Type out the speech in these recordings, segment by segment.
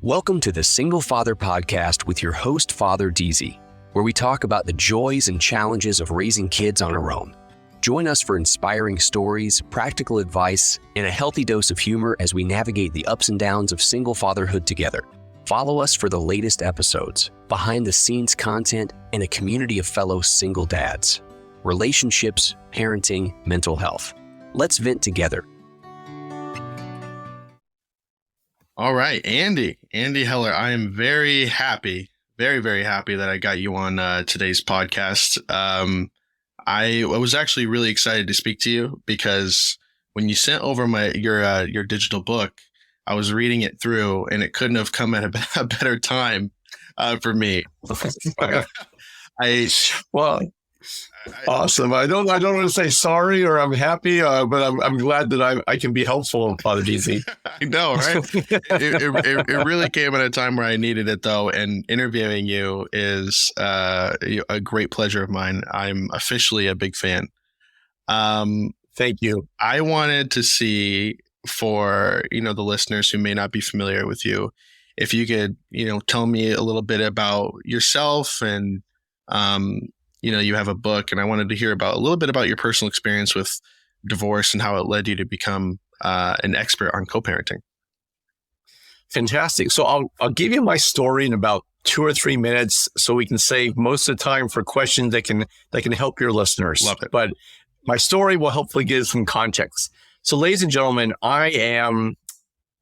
Welcome to the Single Father Podcast with your host, Father DZ, where we talk about the joys and challenges of raising kids on our own. Join us for inspiring stories, practical advice, and a healthy dose of humor as we navigate the ups and downs of single fatherhood together. Follow us for the latest episodes, behind-the-scenes content, and a community of fellow single dads. Relationships, parenting, mental health. Let's vent together. All right, Andy Heller, I am very happy, very, very happy that I got you on today's podcast. I was actually really excited to speak to you because when you sent over your digital book, I was reading it through and it couldn't have come at a better time for me. Awesome. I don't want to say sorry or I'm happy, but I'm glad that I can be helpful, Father DZ. I know, right? it really came at a time where I needed it, though. And interviewing you is a great pleasure of mine. I'm officially a big fan. Thank you. I wanted to see for the listeners who may not be familiar with you, if you could tell me a little bit about yourself and you have a book, and I wanted to hear a little bit about your personal experience with divorce and how it led you to become an expert on co-parenting. Fantastic. So I'll give you my story in about 2 or 3 minutes, so we can save most of the time for questions that can help your listeners. Love it. But my story will hopefully give some context. So, ladies and gentlemen, I am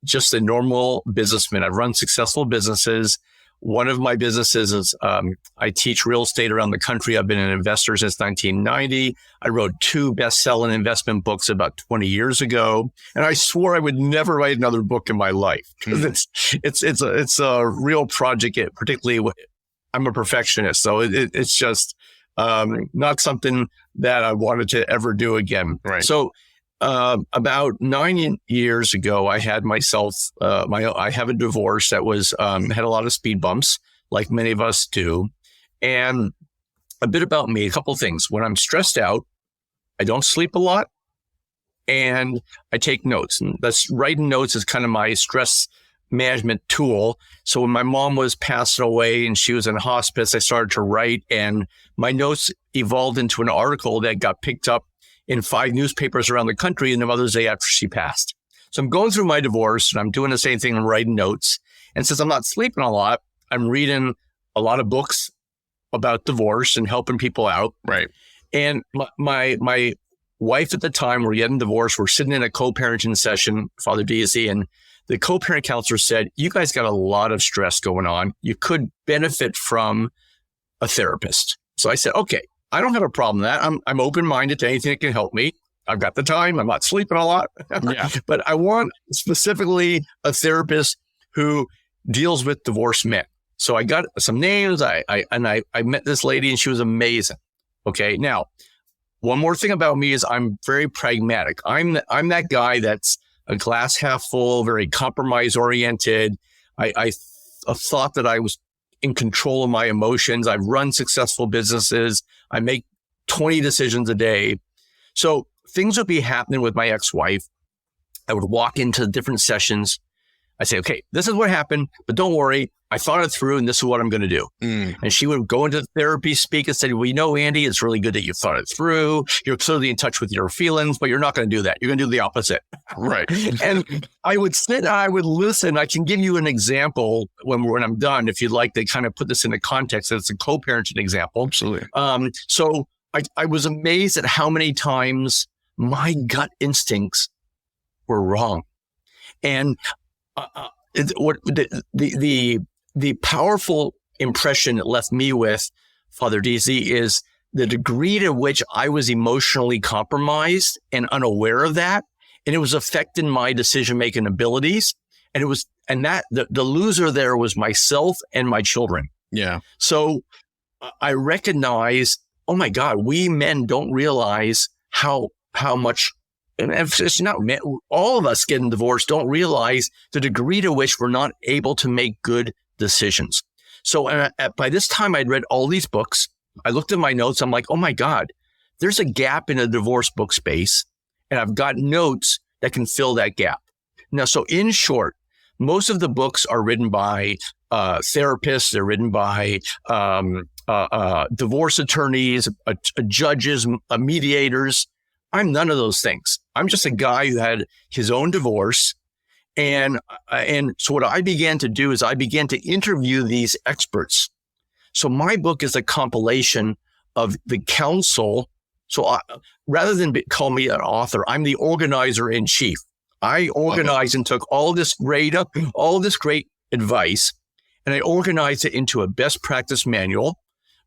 just a normal businessman. I've run successful businesses. One of my businesses is I teach real estate around the country. I've been an investor since 1990. I wrote 2 best-selling investment books about 20 years ago, and I swore I would never write another book in my life because it's a real project. Particularly, I'm a perfectionist, so it's just not something that I wanted to ever do again. Right. So. About 9 years ago, I had myself, I have a divorce that was, had a lot of speed bumps, like many of us do. And a bit about me, a couple of things. When I'm stressed out, I don't sleep a lot and I take notes. And writing notes is kind of my stress management tool. So when my mom was passing away and she was in hospice, I started to write, and my notes evolved into an article that got picked up in 5 newspapers around the country in the Mother's Day after she passed. So I'm going through my divorce and I'm doing the same thing and writing notes. And since I'm not sleeping a lot, I'm reading a lot of books about divorce and helping people out. Right. And my wife at the time, we're getting divorced. We're sitting in a co-parenting session, Father DZ, and the co-parent counselor said, "You guys got a lot of stress going on. You could benefit from a therapist." So I said, "Okay. I don't have a problem with that. I'm open-minded to anything that can help me. I've got the time. I'm not sleeping a lot. Yeah. But I want specifically a therapist who deals with divorced men." So I got some names. I met this lady and she was amazing. Okay. Now, one more thing about me is I'm very pragmatic. I'm that guy that's a glass half full, very compromise oriented. I thought that I was in control of my emotions. I've run successful businesses. I make 20 decisions a day. So things would be happening with my ex-wife. I would walk into different sessions. I say, "Okay, this is what happened, but don't worry. I thought it through and this is what I'm going to do." And she would go into therapy, speak and say, "Well, Andy, it's really good that you thought it through. You're clearly in touch with your feelings, but you're not going to do that. You're going to do the opposite." Right. And I would sit and I would listen. I can give you an example when I'm done, if you'd like to kind of put this into context. It's a co-parenting example. Absolutely. So I was amazed at how many times my gut instincts were wrong. And the powerful impression it left me with, Father DZ, is the degree to which I was emotionally compromised and unaware of that. And it was affecting my decision-making abilities. And the loser there was myself and my children. Yeah. So I recognized, oh my God, we men don't realize how much, and it's not men, all of us getting divorced don't realize the degree to which we're not able to make good decisions. So by this time I'd read all these books. I looked at my notes. I'm like, oh my God, there's a gap in the divorce book space. And I've got notes that can fill that gap. Now, so in short, most of the books are written by therapists. They're written by divorce attorneys, judges, mediators. I'm none of those things. I'm just a guy who had his own divorce. And so what I began to do is I began to interview these experts. So my book is a compilation of the counsel. So rather than call me an author, I'm the organizer in chief. I organized and took all this great advice, and I organized it into a best practice manual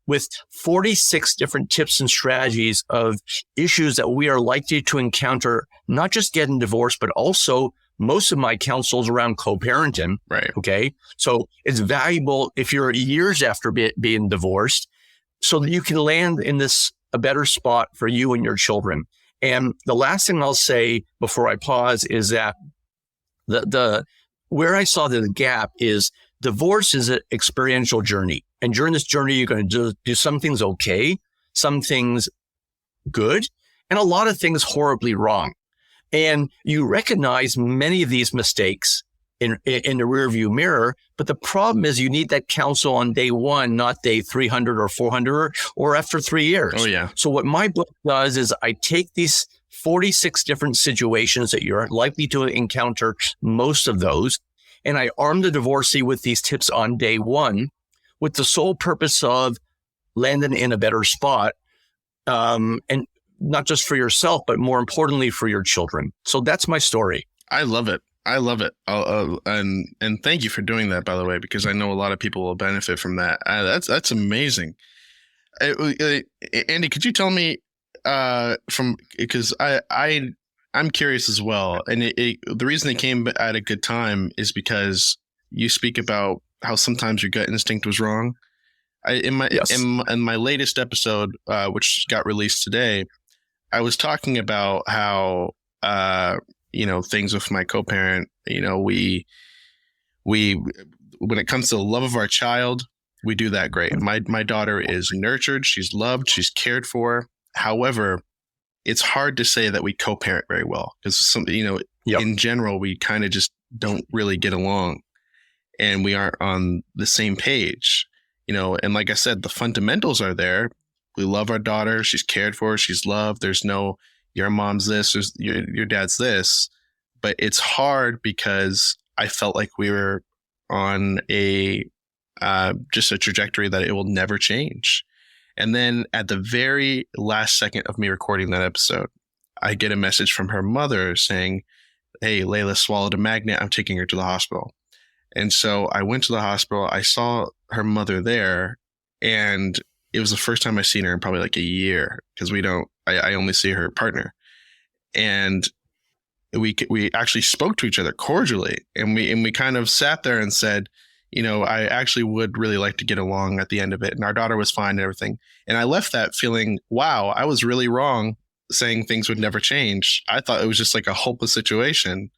with 46 different tips and strategies of issues that we are likely to encounter, not just getting divorced, but also most of my counsel is around co-parenting. Right. Okay. So it's valuable if you're years after being divorced so that you can land in a better spot for you and your children. And the last thing I'll say before I pause is that where I saw the gap is divorce is an experiential journey. And during this journey, you're going to do some things okay, some things good, and a lot of things horribly wrong. And you recognize many of these mistakes in the rearview mirror. But the problem is you need that counsel on day one, not day 300 or 400 or after 3 years. Oh, yeah. So what my book does is I take these 46 different situations that you're likely to encounter, most of those, and I arm the divorcee with these tips on day one with the sole purpose of landing in a better spot. And not just for yourself, but more importantly for your children. So that's my story. I love it. I love it. And thank you for doing that, by the way, because I know a lot of people will benefit from that. That's amazing. Andy, could you tell me because I'm curious as well. And the reason it came at a good time is because you speak about how sometimes your gut instinct was wrong. In my latest episode, which got released today, I was talking about how things with my co-parent. We when it comes to the love of our child, we do that great. My daughter is nurtured, she's loved, she's cared for. However, it's hard to say that we co-parent very well because in general, we kind of just don't really get along, and we aren't on the same page. And like I said, the fundamentals are there. We love our daughter. She's cared for. She's loved. There's no, your mom's this, or your dad's this. But it's hard because I felt like we were on just a trajectory that it will never change. And then at the very last second of me recording that episode, I get a message from her mother saying, "Hey, Layla swallowed a magnet. I'm taking her to the hospital." And so I went to the hospital. I saw her mother there, and it was the first time I've seen her in probably like a year because I only see her partner. And we actually spoke to each other cordially, and we kind of sat there and said, I actually would really like to get along at the end of it. And our daughter was fine and everything. And I left that feeling, wow, I was really wrong saying things would never change. I thought it was just like a hopeless situation.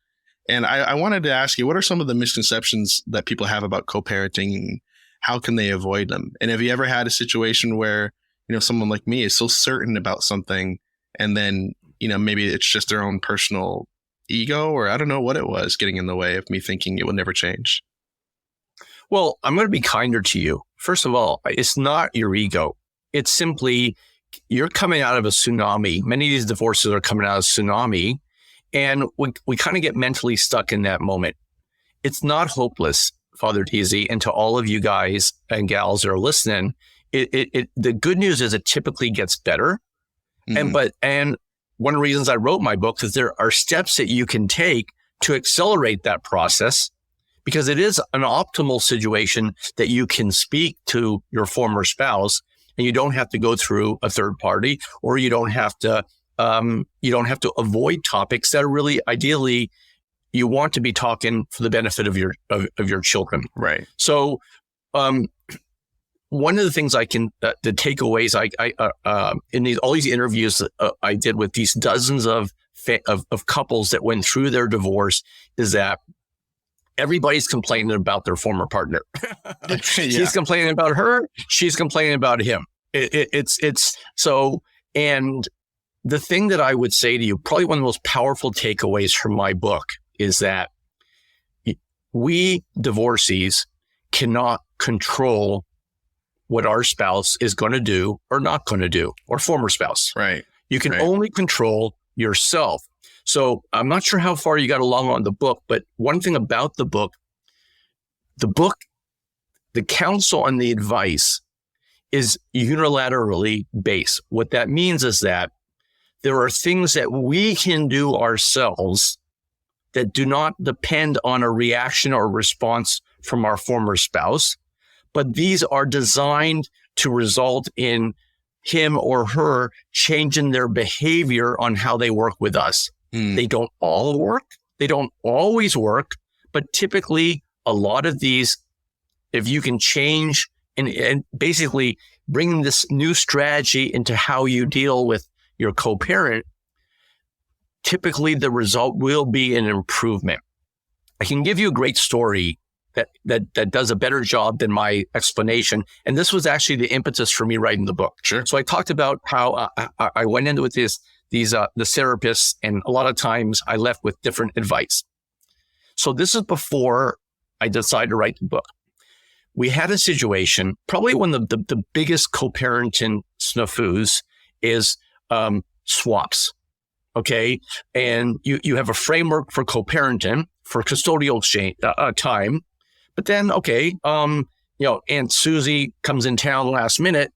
And I wanted to ask you, what are some of the misconceptions that people have about co-parenting, and how can they avoid them? And have you ever had a situation where, someone like me is so certain about something, and then, maybe it's just their own personal ego, or I don't know what it was getting in the way of me thinking it would never change? Well, I'm going to be kinder to you. First of all, it's not your ego. It's simply you're coming out of a tsunami. Many of these divorces are coming out of a tsunami. And we kind of get mentally stuck in that moment. It's not hopeless, Father Deasy, and to all of you guys and gals that are listening, the good news is it typically gets better. Mm-hmm. And one of the reasons I wrote my book is there are steps that you can take to accelerate that process, because it is an optimal situation that you can speak to your former spouse, and you don't have to go through a third party, or you don't have to avoid topics that are really ideally you want to be talking for the benefit of your children. Right. So, one of the things I can, the takeaways I in all these interviews I did with these dozens of couples that went through their divorce is that everybody's complaining about their former partner. She's complaining about her. She's complaining about him. It's so, and the thing that I would say to you, probably one of the most powerful takeaways from my book, is that we divorcees cannot control what our spouse is going to do or not going to do, or former spouse. Right. You can only control yourself. So I'm not sure how far you got along on the book, but one thing about the book, the counsel and the advice is unilaterally based. What that means is that there are things that we can do ourselves that do not depend on a reaction or response from our former spouse, but these are designed to result in him or her changing their behavior on how they work with us. They don't all work. They don't always work, but typically a lot of these, if you can change and basically bring this new strategy into how you deal with your co-parent, typically the result will be an improvement. I can give you a great story that does a better job than my explanation. And this was actually the impetus for me writing the book. Sure. So I talked about how I went into with the therapists, and a lot of times I left with different advice. So this is before I decided to write the book. We had a situation, probably one of the biggest co-parenting snafus is swaps. Okay. And you have a framework for co-parenting for custodial exchange, time. But then, okay, Aunt Susie comes in town last minute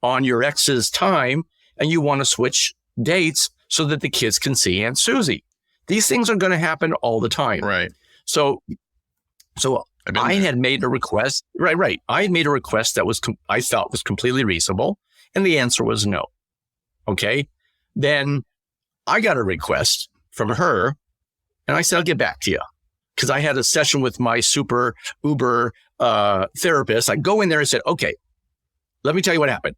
on your ex's time, and you want to switch dates so that the kids can see Aunt Susie. These things are going to happen all the time. Right. So I had made a request. Right. I had made a request that I thought was completely reasonable, and the answer was no. Okay. Then I got a request from her, and I said, I'll get back to you. Because I had a session with my super uber therapist. I go in there and said, okay, let me tell you what happened.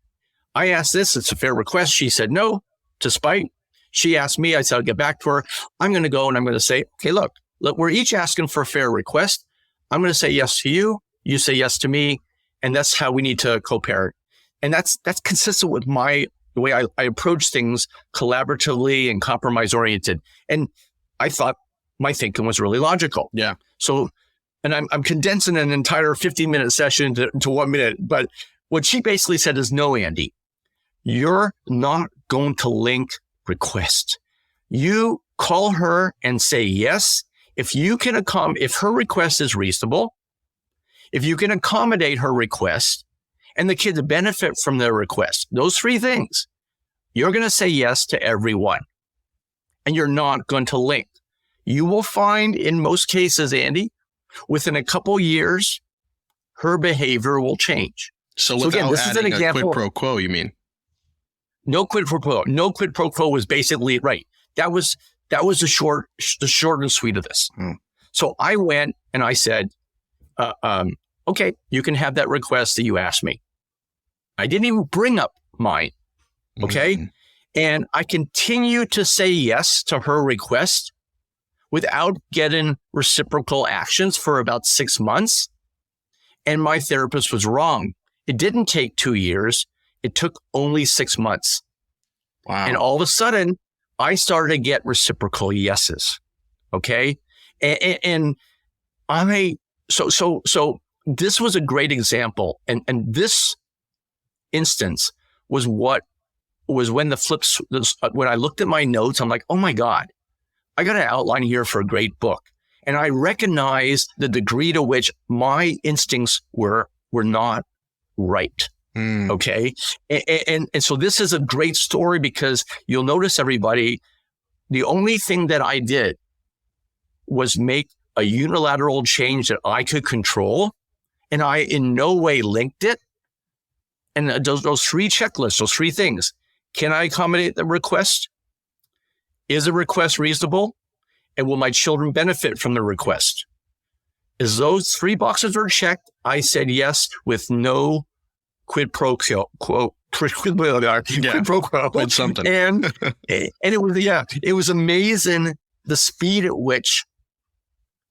I asked this. It's a fair request. She said no, to spite. She asked me. I said, I'll get back to her. I'm going to go and I'm going to say, okay, look, we're each asking for a fair request. I'm going to say yes to you. You say yes to me. And that's how we need to co-parent. And that's consistent with the way I approach things collaboratively and compromise oriented. And I thought my thinking was really logical. Yeah. So, and I'm condensing an entire 15-minute session to 1 minute. But what she basically said is, no, Andy, you're not going to link request. You call her and say yes. If her request is reasonable, if you can accommodate her request and the kids benefit from their request, those three things, you're going to say yes to everyone. And you're not going to link. You will find in most cases, Andy, within a couple years, her behavior will change. So again, this is an example. Quid pro quo, you mean? No quid pro quo. No quid pro quo was basically right. That was the short and sweet of this. So I went and I said, okay, you can have that request that you asked me. I didn't even bring up mine. Okay. Mm-hmm. And I continued to say yes to her request without getting reciprocal actions for about 6 months. And my therapist was wrong. It didn't take 2 years. It took only 6 months. Wow. And all of a sudden, I started to get reciprocal yeses. Okay. And so this was a great example. And this instance was when when I looked at my notes, I'm like, oh my God, I got an outline here for a great book. And I recognized the degree to which my instincts were not right. Okay. And so this is a great story because you'll notice, everybody, the only thing that I did was make a unilateral change that I could control. And I in no way linked it. And those three checklists, those three things. Can I accommodate the request? Is the request reasonable? And will my children benefit from the request? As those three boxes are checked, I said yes with no quid pro quo. Quid pro quo. Quid something. And it was amazing the speed at which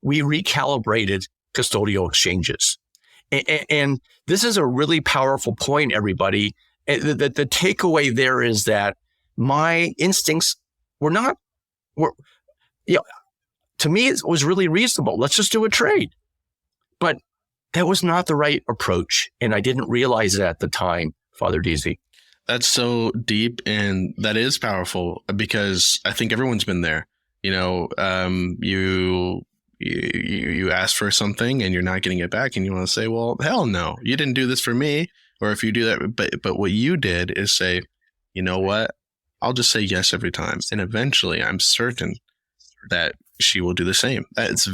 we recalibrated custodial exchanges. And this is a really powerful point, everybody. The takeaway there is to to me, it was really reasonable. Let's just do a trade. But that was not the right approach. And I didn't realize it at the time, Father Deasy. That's so deep, and that is powerful, because I think everyone's been there. You know, you ask for something and you're not getting it back, and you want to say, well, hell no, you didn't do this for me. Or if you do that, but what you did is say, you know what, I'll just say yes every time. And eventually I'm certain that she will do the same. That's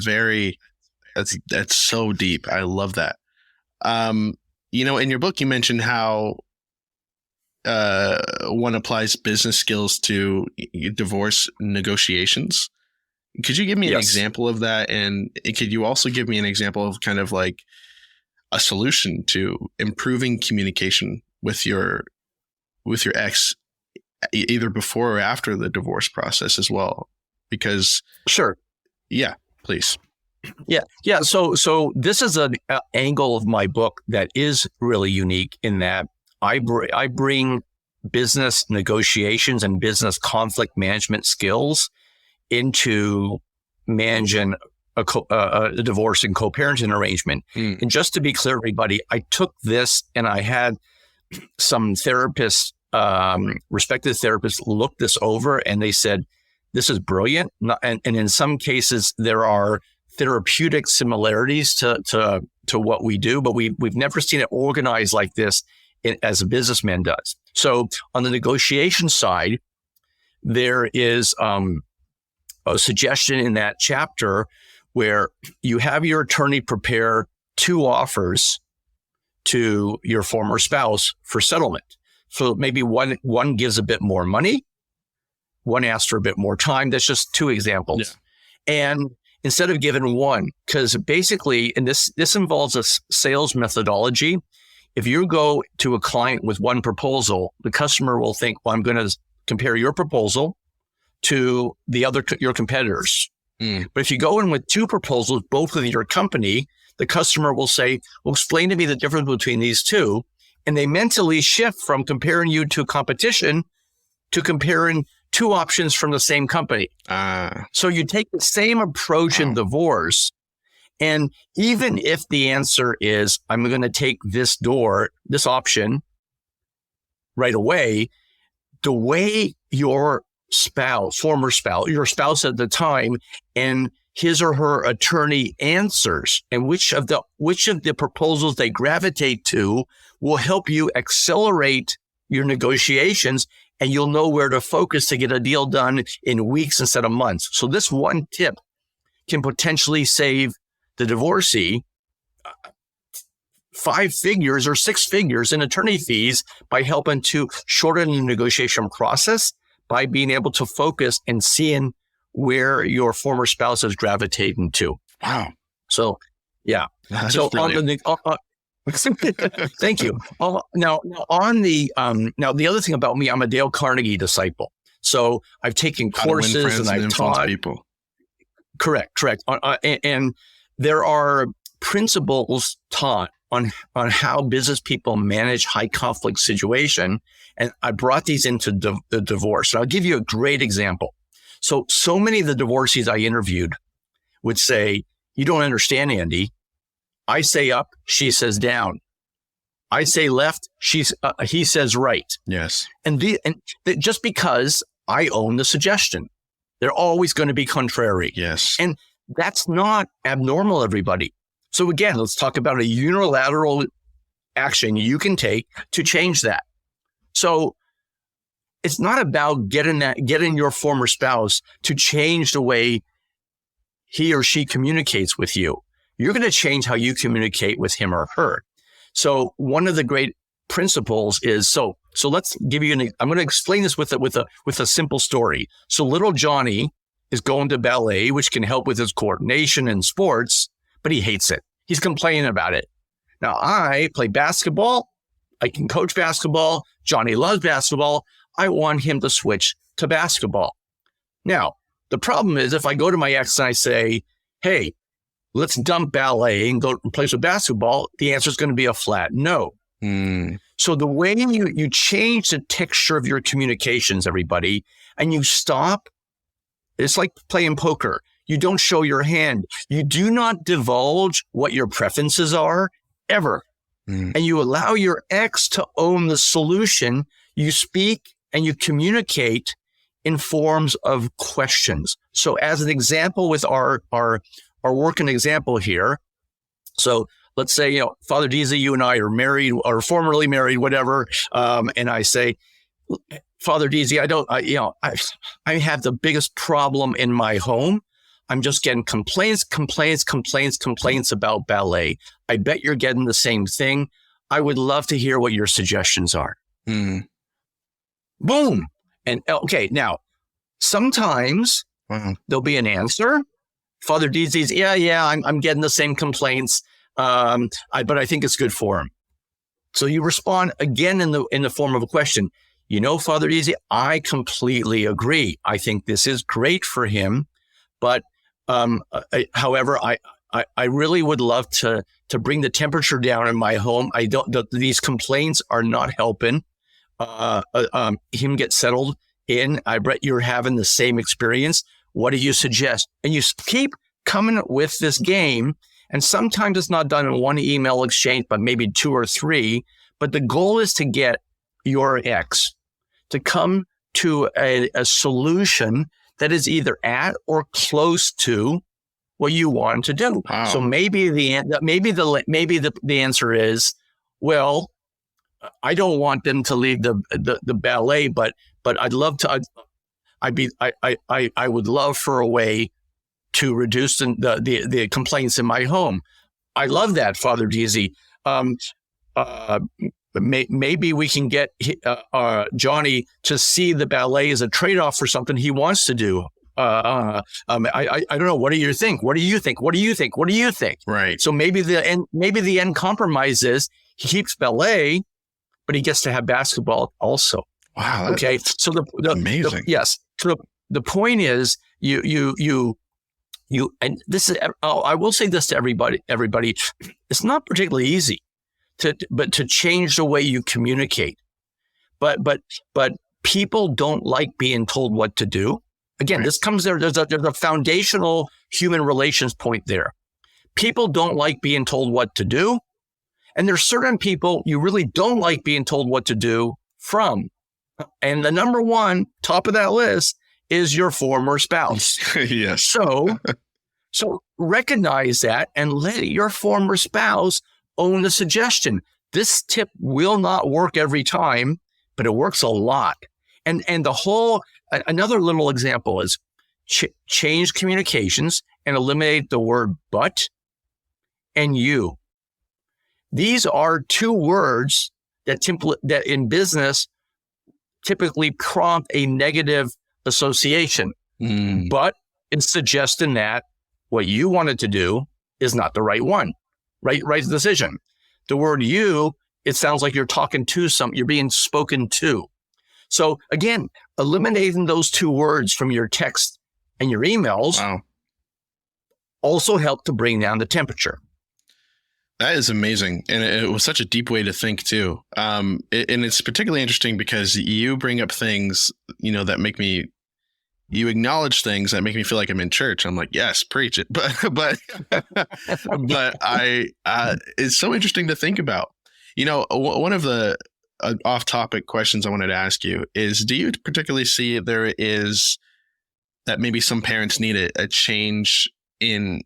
so deep. I love that. You know, in your book, you mentioned how one applies business skills to divorce negotiations. Could you give me an example of that? And could you also give me an example of kind of like a solution to improving communication with your ex, either before or after the divorce process as well? Because sure. Yeah, please. Yeah. So this is an angle of my book that is really unique in that I bring business negotiations and business conflict management skills into managing a divorce and co-parenting arrangement. And just to be clear, everybody, I took this and I had some therapists, respected therapists, look this over, and they said, this is brilliant. And in some cases, there are therapeutic similarities to what we do, but we've never seen it organized like this as a businessman does. So on the negotiation side, there is a suggestion in that chapter where you have your attorney prepare 2 offers to your former spouse for settlement. So maybe one gives a bit more money, one asks for a bit more time. That's just 2 examples. Yeah. And instead of giving one, because basically, and this involves a sales methodology. If you go to a client with one proposal, the customer will think, well, I'm going to compare your proposal to your competitors. But if you go in with 2 proposals, both with your company, the customer will say, well, explain to me the difference between these 2. And they mentally shift from comparing you to competition to comparing 2 options from the same company. So you take the same approach in divorce. And even if the answer is, I'm going to take this option right away, the way your former spouse, your spouse at the time, and his or her attorney answers, and which of the proposals they gravitate to will help you accelerate your negotiations, and you'll know where to focus to get a deal done in weeks instead of months. So this one tip can potentially save the divorcee 5 figures or 6 figures in attorney fees by helping to shorten the negotiation process, by being able to focus and seeing where your former spouse is gravitating to. Wow. So, yeah. That's so brilliant. Thank you. Now the other thing about me, I'm a Dale Carnegie disciple. So I've taken courses and I've taught people. Correct. And there are principles taught on how business people manage high conflict situation. And I brought these into the divorce. And I'll give you a great example. So many of the divorcees I interviewed would say, you don't understand, Andy. I say up, she says down. I say left, he says right. Yes. And just because I own the suggestion, they're always going to be contrary. Yes. And that's not abnormal, everybody. So again, let's talk about a unilateral action you can take to change that. So it's not about getting your former spouse to change the way he or she communicates with you. You're going to change how you communicate with him or her. So one of the great principles is, so let's give you I'm going to explain this with a simple story. So little Johnny is going to ballet, which can help with his coordination in sports, but he hates it. He's complaining about it. Now I play basketball. I can coach basketball. Johnny loves basketball. I want him to switch to basketball. Now, the problem is if I go to my ex and I say, hey, let's dump ballet and go play some basketball, the answer is going to be a flat no. So the way you change the texture of your communications, everybody, and you stop, it's like playing poker. You don't show your hand. You do not divulge what your preferences are ever. And you allow your ex to own the solution. You speak and you communicate in forms of questions. So as an example with our working example here. So let's say, Father Deezy, you and I are married or formerly married, whatever. And I say, Father Deezy, I have the biggest problem in my home. I'm just getting complaints about ballet. I bet you're getting the same thing. I would love to hear what your suggestions are. Boom. And okay, now, sometimes there'll be an answer. Father Deezy's, I'm getting the same complaints, but I think it's good for him. So you respond again in the form of a question. Father Deezy, I completely agree. I think this is great for him, but however, I really would love to bring the temperature down in my home. These complaints are not helping him get settled in. I bet you're having the same experience. What do you suggest? And you keep coming with this game. And sometimes it's not done in one email exchange, but maybe 2 or 3. But the goal is to get your ex to come to a solution that is either at or close to what you want to do. Wow. So maybe the answer is, well, I don't want them to leave the ballet, but I'd love to. I would love for a way to reduce the complaints in my home. I love that, Father Deezy. Maybe we can get Johnny to see the ballet as a trade-off for something he wants to do. I don't know. What do you think? What do you think? What do you think? What do you think? Right. So maybe the end compromise is he keeps ballet, but he gets to have basketball also. Wow. Okay. So amazing. Yes. So the point is you, and this is, I will say this to everybody, it's not particularly easy to change the way you communicate, but people don't like being told what to do. Again, This comes there. There's a foundational human relations point there. People don't like being told what to do. And there's certain people you really don't like being told what to do from. And the number one, top of that list, is your former spouse. Yes. So recognize that and let your former spouse own the suggestion. This tip will not work every time, but it works a lot. And another little example is change communications and eliminate the word but and you. These are 2 words that in business typically prompt a negative association. But it's suggesting that what you wanted to do is not the right one, right decision. The word you, it sounds like you're talking to you're being spoken to. So again, eliminating those 2 words from your text and your emails also help to bring down the temperature. That is amazing. And it was such a deep way to think too. And it's particularly interesting because you bring up things, that you acknowledge things that make me feel like I'm in church. I'm like, yes, preach it. But it's so interesting to think about. One of the off-topic questions I wanted to ask you is, do you particularly see there is that maybe some parents need a change in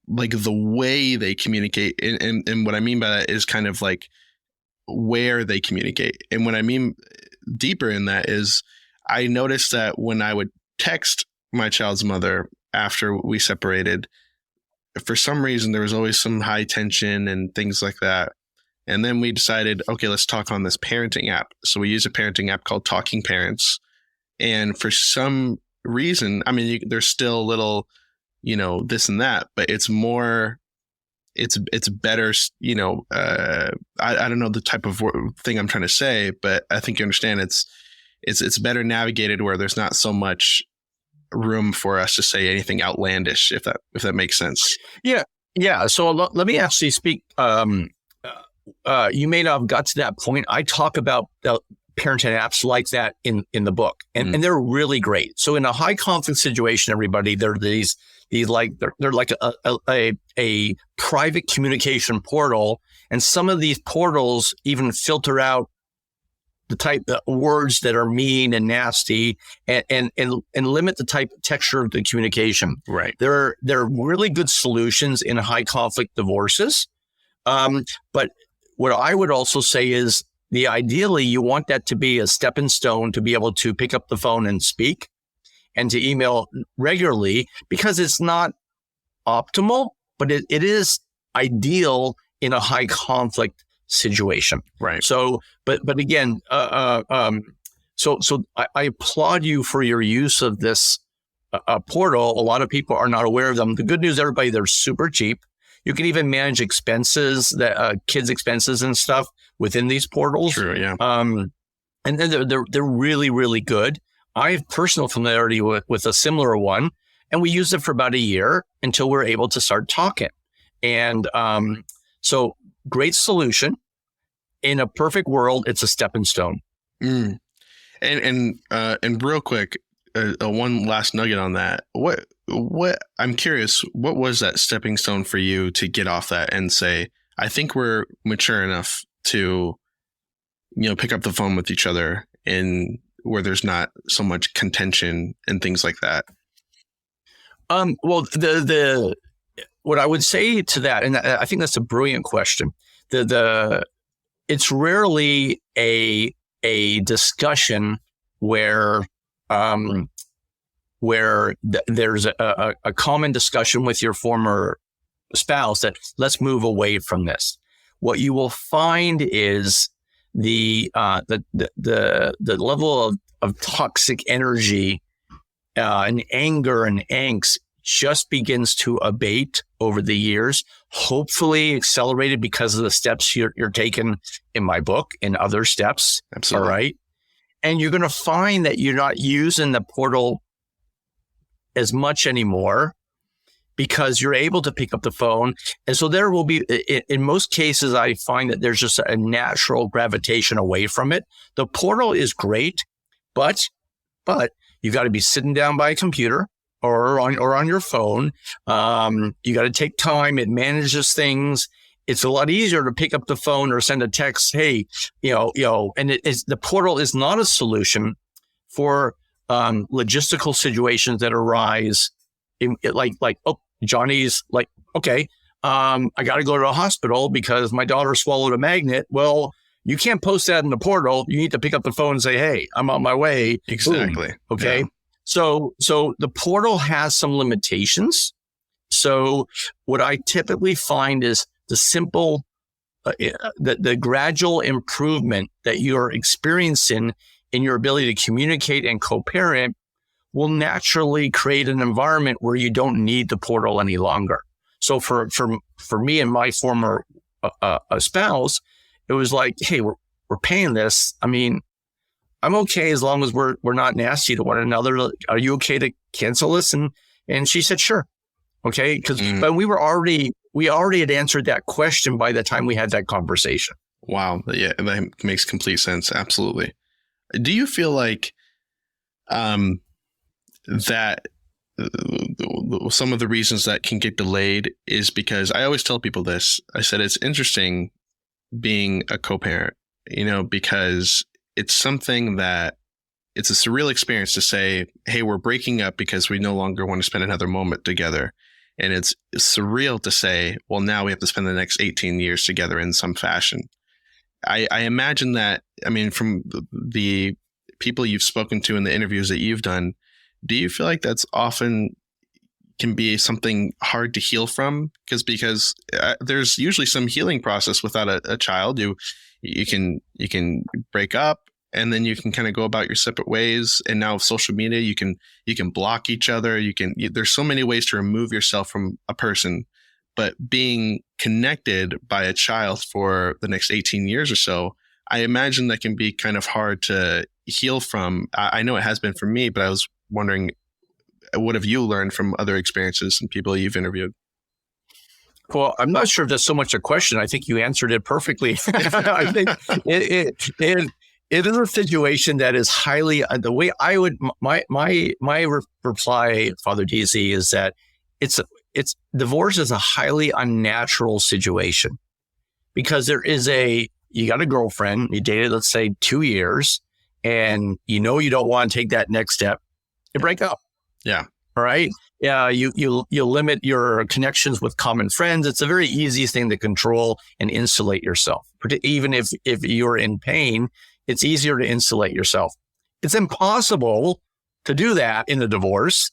like the way they communicate? And what I mean by that is kind of like where they communicate. And what I mean deeper in that is I noticed that when I would text my child's mother after we separated, for some reason, there was always some high tension and things like that. And then we decided, okay, let's talk on this parenting app. So we use a parenting app called Talking Parents. And for some reason, there's still a little, this and that, but it's more, it's better, I don't know the type of thing I'm trying to say, but I think you understand it's better navigated where there's not so much room for us to say anything outlandish, if that makes sense. Yeah. So let me actually speak. You may not have got to that point. I talk about parenting apps like that in the book, and they're really great. So in a high conflict situation, everybody, they're they're like a private communication portal, and some of these portals even filter out the type of words that are mean and nasty, and limit the type of texture of the communication. Right. They're really good solutions in high conflict divorces. But what I would also say is, ideally, you want that to be a stepping stone to be able to pick up the phone and speak, and to email regularly, because it's not optimal, but it is ideal in a high conflict situation. Right. So, but again, so I applaud you for your use of this portal. A lot of people are not aware of them. The good news, everybody, they're super cheap. You can even manage expenses, kids' expenses and stuff within these portals. True, yeah. And then they're really, really good. I have personal familiarity with a similar one, and we used it for about a year until we're able to start talking. And so great solution. In a perfect world, it's a stepping stone. And real quick, one last nugget on that. What I'm curious, what was that stepping stone for you to get off that and say, I think we're mature enough to, pick up the phone with each other, and where there's not so much contention and things like that? Well, what I would say to that, and I think that's a brilliant question. It's rarely a discussion where there's a common discussion with your former spouse that let's move away from this. What you will find is the level of toxic energy and anger and angst just begins to abate over the years, hopefully accelerated because of the steps you're taking in my book and other steps. Absolutely. All right. And you're going to find that you're not using the portal as much anymore because you're able to pick up the phone. And so there will be, in most cases, I find that there's just a natural gravitation away from it. The portal is great, but you got to be sitting down by a computer or on your phone. You got to take time. It manages things. It's a lot easier to pick up the phone or send a text. Hey, and the portal is not a solution for logistical situations that arise. Johnny's like, okay, I got to go to a hospital because my daughter swallowed a magnet. Well, you can't post that in the portal. You need to pick up the phone and say, hey, I'm on my way. Exactly. Boom. Okay. Yeah. So the portal has some limitations. So what I typically find is the simple, the gradual improvement that you're experiencing in your ability to communicate and co-parent will naturally create an environment where you don't need the portal any longer. So for me and my former spouse, it was like, hey, we're paying this. I mean, I'm okay as long as we're not nasty to one another. Are you okay to cancel this? And she said, sure. Okay. But we already had answered that question by the time we had that conversation. Wow. Yeah. That makes complete sense. Absolutely. Do you feel like, that some of the reasons that can get delayed is because I always tell people this. I said, it's interesting being a co-parent, because it's something that it's a surreal experience to say, hey, we're breaking up because we no longer want to spend another moment together. And it's surreal to say, well, now we have to spend the next 18 years together in some fashion. I imagine that, from the people you've spoken to in the interviews that you've done, do you feel like that's often can be something hard to heal from? Because there's usually some healing process without a child. You can break up and then you can kind of go about your separate ways. And now with social media, you can block each other. There's so many ways to remove yourself from a person, but being connected by a child for the next 18 years or so, I imagine that can be kind of hard to heal from. I know it has been for me, but I was wondering, what have you learned from other experiences and people you've interviewed? Well, I'm not sure if that's so much a question. I think you answered it perfectly. I think it is a situation that is highly, the way I would, my reply, Father DC, is that it's divorce is a highly unnatural situation because you got a girlfriend, you dated, let's say 2 years, and you don't want to take that next step, you break up. Yeah. All right. Yeah. You limit your connections with common friends. It's a very easy thing to control and insulate yourself. Even if you're in pain, it's easier to insulate yourself. It's impossible to do that in a divorce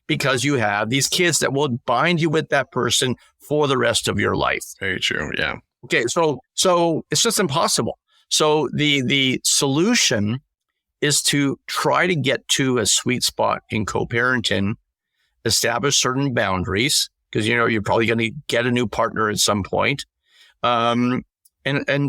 because you have these kids that will bind you with that person for the rest of your life. Very true. Yeah. Okay. So it's just impossible. So the solution is to try to get to a sweet spot in co-parenting, establish certain boundaries, because you're probably going to get a new partner at some point, and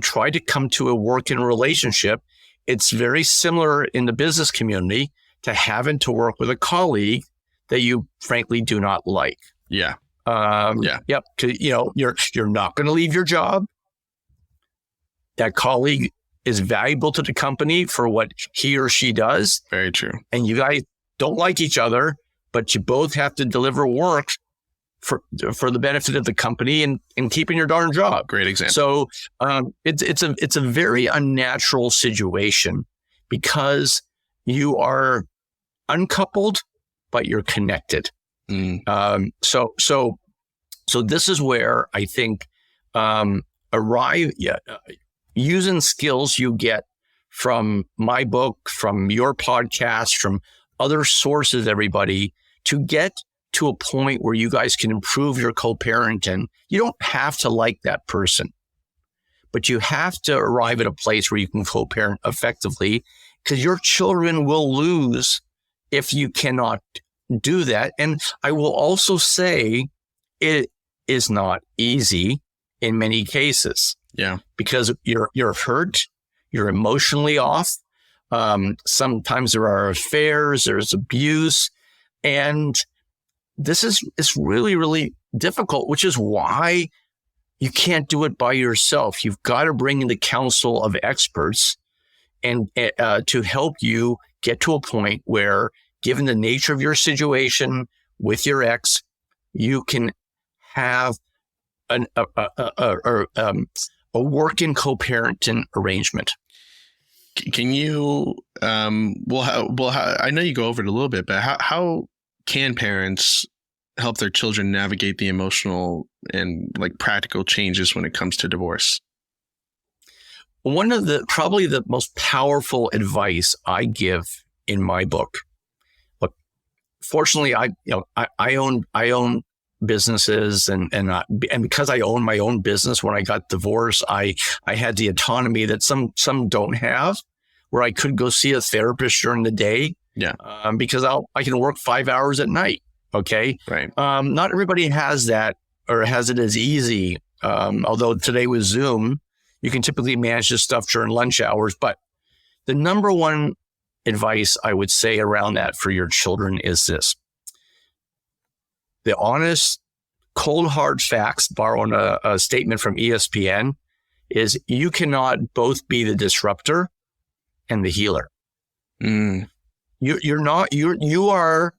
try to come to a working relationship. It's very similar in the business community to having to work with a colleague that you frankly do not like. Yeah. Yep. You're not going to leave your job. That colleague is valuable to the company for what he or she does. Very true. And you guys don't like each other, but you both have to deliver work for the benefit of the company and keeping your darn job. Great example. So it's a very unnatural situation because you are uncoupled, but you're connected. So this is where I think using skills you get from my book, from your podcast, from other sources, everybody, to get to a point where you guys can improve your co-parenting. You don't have to like that person, but you have to arrive at a place where you can co-parent effectively, because your children will lose if you cannot do that. And I will also say it is not easy in many cases. Yeah. Because you're hurt, you're emotionally off. Sometimes there are affairs, there's abuse, and it's really, really difficult, which is why you can't do it by yourself. You've got to bring in the counsel of experts and to help you get to a point where, given the nature of your situation with your ex, you can have a working co-parenting arrangement. Can you, I know you go over it a little bit, but how can parents help their children navigate the emotional and practical changes when it comes to divorce? One of probably the most powerful advice I give in my book. Look, fortunately, I own businesses, and because I own my own business, when I got divorced, I had the autonomy that some don't have, where I could go see a therapist during the day. Yeah. Because I can work 5 hours at night. Okay. Right. Not everybody has that or has it as easy. Although today with Zoom, you can typically manage this stuff during lunch hours. But the number one advice I would say around that for your children is this. The honest, cold, hard facts, borrowing a statement from ESPN, is you cannot both be the disruptor and the healer. You are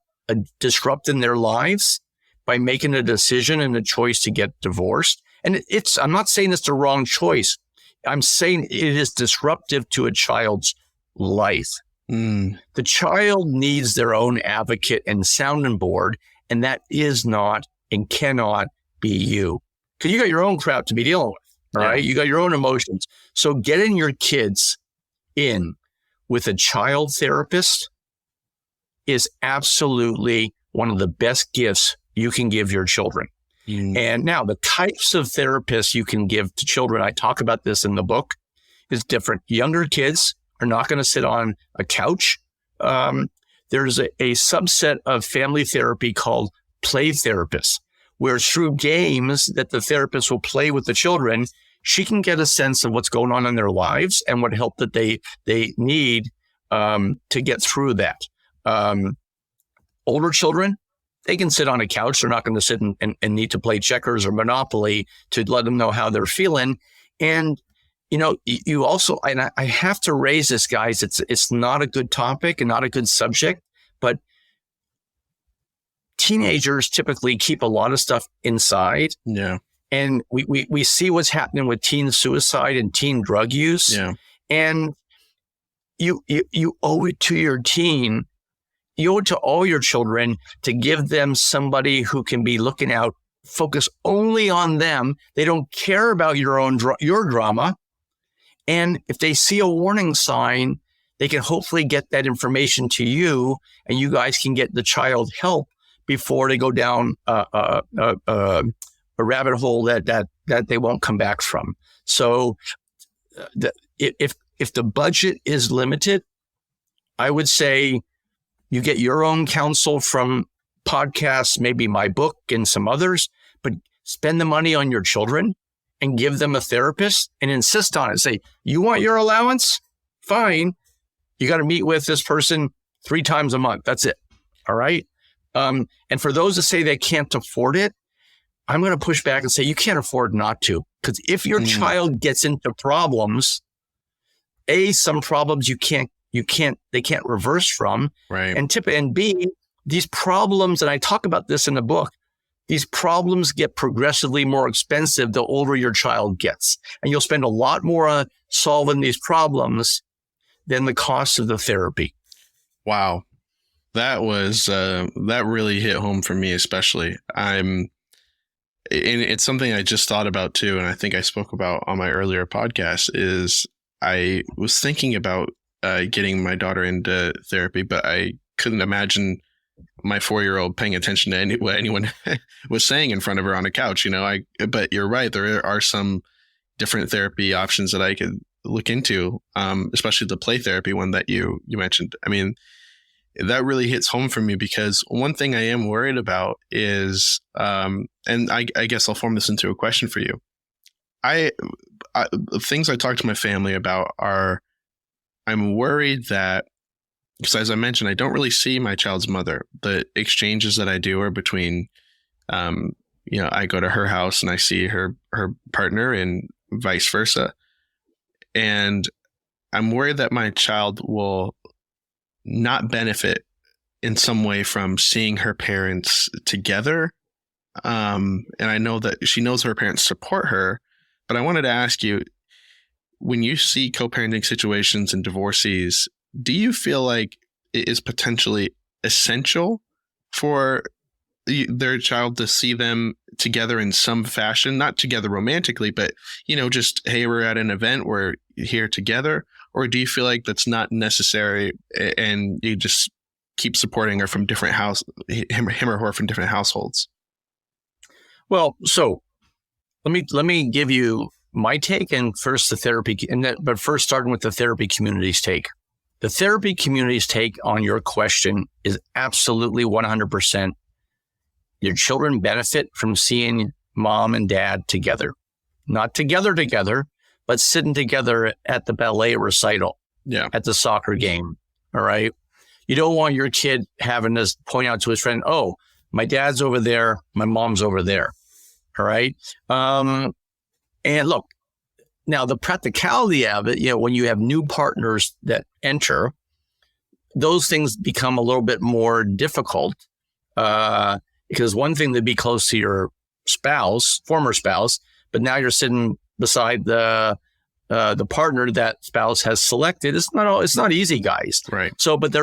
disrupting their lives by making a decision and a choice to get divorced. And I'm not saying it's the wrong choice. I'm saying it is disruptive to a child's life. The child needs their own advocate and sounding board. And that is not and cannot be you. Because you got your own crap to be dealing with, all right? You got your own emotions. So getting your kids in with a child therapist is absolutely one of the best gifts you can give your children. And now the types of therapists you can give to children, I talk about this in the book, is different. Younger kids are not going to sit on a couch. There's a subset of family therapy called play therapists, where through games that the therapist will play with the children, she can get a sense of what's going on in their lives and what help that they need to get through that. Older children, they can sit on a couch. They're not going to sit and need to play checkers or Monopoly to let them know how they're feeling. And you also, and I have to raise this, guys. It's not a good topic and not a good subject, but teenagers typically keep a lot of stuff inside. Yeah. And we see what's happening with teen suicide and teen drug use. Yeah. And you owe it to your teen, you owe it to all your children to give them somebody who can be looking out, focus only on them. They don't care about your drama. And if they see a warning sign, they can hopefully get that information to you, and you guys can get the child help before they go down a rabbit hole that they won't come back from. So if the budget is limited, I would say you get your own counsel from podcasts, maybe my book and some others, but spend the money on your children and give them a therapist and insist on it. Say, you want your allowance? Fine. You got to meet with this person 3 times a month. That's it. All right. And for those that say they can't afford it, I'm going to push back and say you can't afford not to. Because if your child gets into problems, some problems they can't reverse from. Right. And B, these problems, and I talk about this in the book, these problems get progressively more expensive the older your child gets. And you'll spend a lot more on solving these problems than the cost of the therapy. Wow. That was, that really hit home for me, especially. And it's something I just thought about too. And I think I spoke about on my earlier podcast is I was thinking about getting my daughter into therapy, but I couldn't imagine my 4-year-old paying attention to what anyone was saying in front of her on a couch. But you're right. There are some different therapy options that I could look into, especially the play therapy one that you mentioned. I mean, that really hits home for me because one thing I am worried about is, and I guess I'll form this into a question for you. Things I talk to my family about are, I'm worried that, because as I mentioned, I don't really see my child's mother. The exchanges that I do are between, I go to her house and I see her partner and vice versa. And I'm worried that my child will not benefit in some way from seeing her parents together. And I know that she knows her parents support her, but I wanted to ask you, when you see co-parenting situations and divorcees, do you feel like it is potentially essential for their child to see them together in some fashion, not together romantically, but, just, hey, we're at an event, we're here together? Or do you feel like that's not necessary and you just keep supporting her from different him or her from different households? Well, so let me give you my take and first the therapy, but first starting with the therapy community's take. The therapy community's take on your question is absolutely 100%. Your children benefit from seeing mom and dad together, not together, but sitting together at the ballet recital, at the soccer game. All right. You don't want your kid having to point out to his friend, oh, my dad's over there, my mom's over there. All right. And look, now the practicality of it, when you have new partners that enter, those things become a little bit more difficult because one thing to be close to your former spouse, but now you're sitting beside the partner that spouse has selected. It's not easy, guys. Right. So, but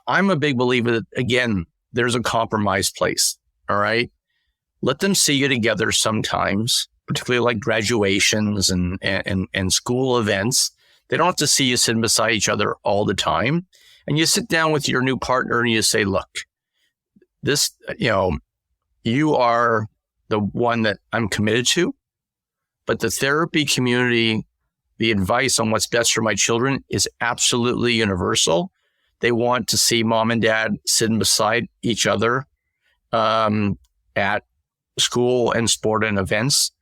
I'm a big believer that, again, there's a compromise place. All right. Let them see you together sometimes, particularly like graduations and school events. They don't have to see you sitting beside each other all the time. And you sit down with your new partner and you say, look, this, you are the one that I'm committed to, but the therapy community, the advice on what's best for my children is absolutely universal. They want to see mom and dad sitting beside each other at school and sport and events.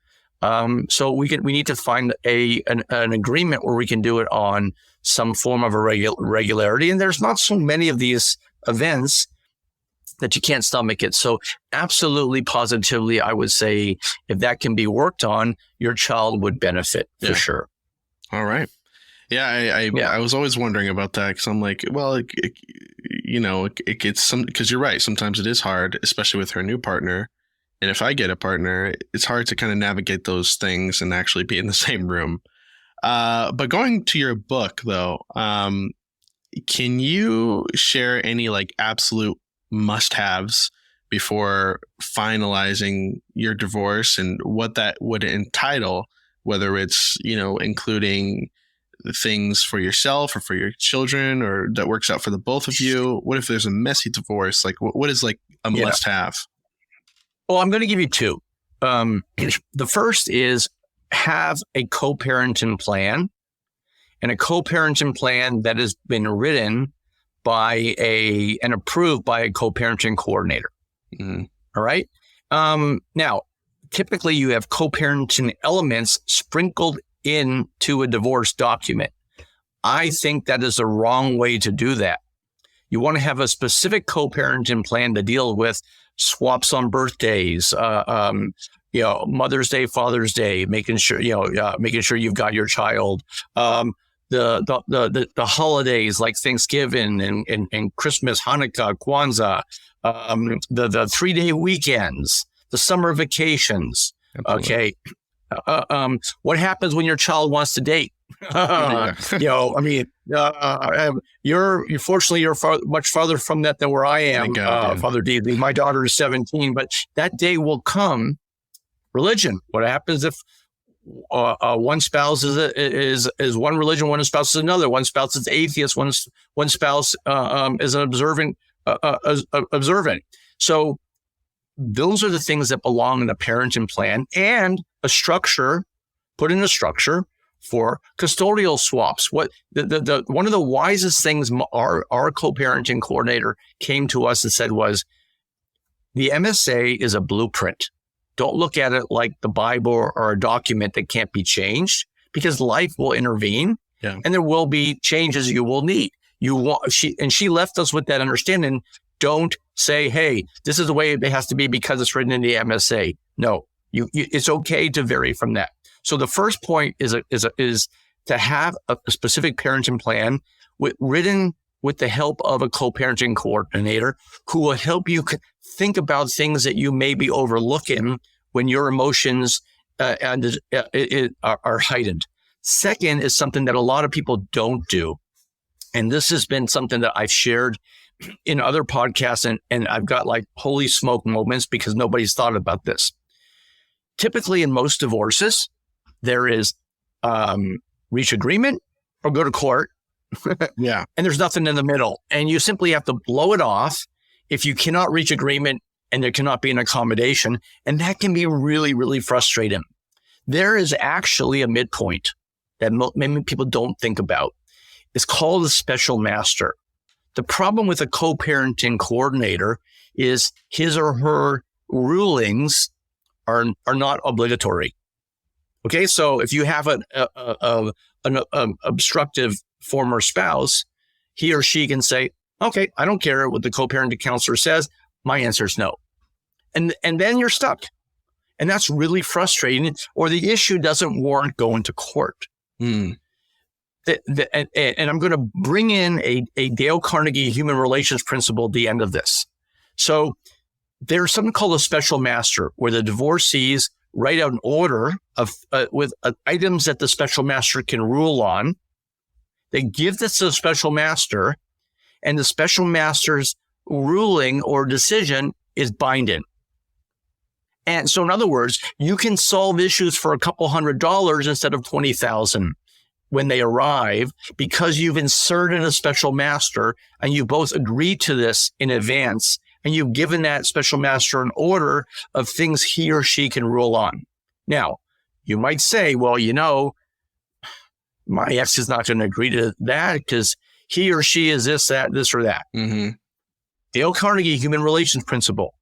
So we need to find an agreement where we can do it on some form of a regularity. And there's not so many of these events that you can't stomach it. So absolutely, positively, I would say if that can be worked on, your child would benefit for sure. All right. Yeah, I was always wondering about that because I'm like, well, it gets some, because you're right. Sometimes it is hard, especially with her new partner. And if I get a partner, it's hard to kind of navigate those things and actually be in the same room. But going to your book, though, can you share any like absolute must-haves before finalizing your divorce and what that would entitle, whether it's, including things for yourself or for your children, or that works out for the both of you? What if there's a messy divorce? Like what is like a must-have? Well, I'm going to give you two. The first is have a co-parenting plan, and a co-parenting plan that has been written by and approved by a co-parenting coordinator. Mm-hmm. All right. Now, typically you have co-parenting elements sprinkled into a divorce document. I think that is the wrong way to do that. You want to have a specific co-parenting plan to deal with swaps on birthdays, Mother's Day, Father's Day, making sure you've got your child, the holidays like Thanksgiving and Christmas, Hanukkah, Kwanzaa, the 3-day weekends, the summer vacations. Absolutely. Okay. What happens when your child wants to date? You're fortunately much farther from that than where I am, Father D. My daughter is 17, but that day will come. Religion. What happens if one spouse is one religion, one spouse is another, one spouse is atheist, one spouse is an observant. So those are the things that belong in a parenting plan, and a structure, put in a structure for custodial swaps. What the one of the wisest things our co-parenting coordinator came to us and said was, the MSA is a blueprint. Don't look at it like the Bible or a document that can't be changed, because life will intervene and there will be changes you will need. She left us with that understanding. Don't say, hey, this is the way it has to be because it's written in the MSA. No, it's okay to vary from that. So the first point is to have a specific parenting plan written with the help of a co-parenting coordinator who will help you think about things that you may be overlooking when your emotions are heightened. Second is something that a lot of people don't do. And this has been something that I've shared in other podcasts, and I've got like holy smoke moments because nobody's thought about this. Typically in most divorces, there is reach agreement or go to court. Yeah. And there's nothing in the middle. And you simply have to blow it off if you cannot reach agreement and there cannot be an accommodation. And that can be really, really frustrating. There is actually a midpoint that many people don't think about. It's called a special master. The problem with a co-parenting coordinator is his or her rulings are not obligatory. Okay, so if you have an obstructive former spouse, he or she can say, okay, I don't care what the co-parenting counselor says. My answer is no. And then you're stuck. And that's really frustrating, or the issue doesn't warrant going to court. And I'm going to bring in a Dale Carnegie human relations principle at the end of this. So there's something called a special master, where the divorcees write out an order of with items that the special master can rule on. They give this to the special master, and the special master's ruling or decision is binding. And so in other words, you can solve issues for a couple $100 instead of $20,000 when they arrive, because you've inserted a special master and you both agreed to this in advance, and you've given that special master an order of things he or she can rule on. Now, you might say, well, my ex is not going to agree to that because he or she is this, that, this, or that. Mm-hmm. Dale Carnegie human relations principle.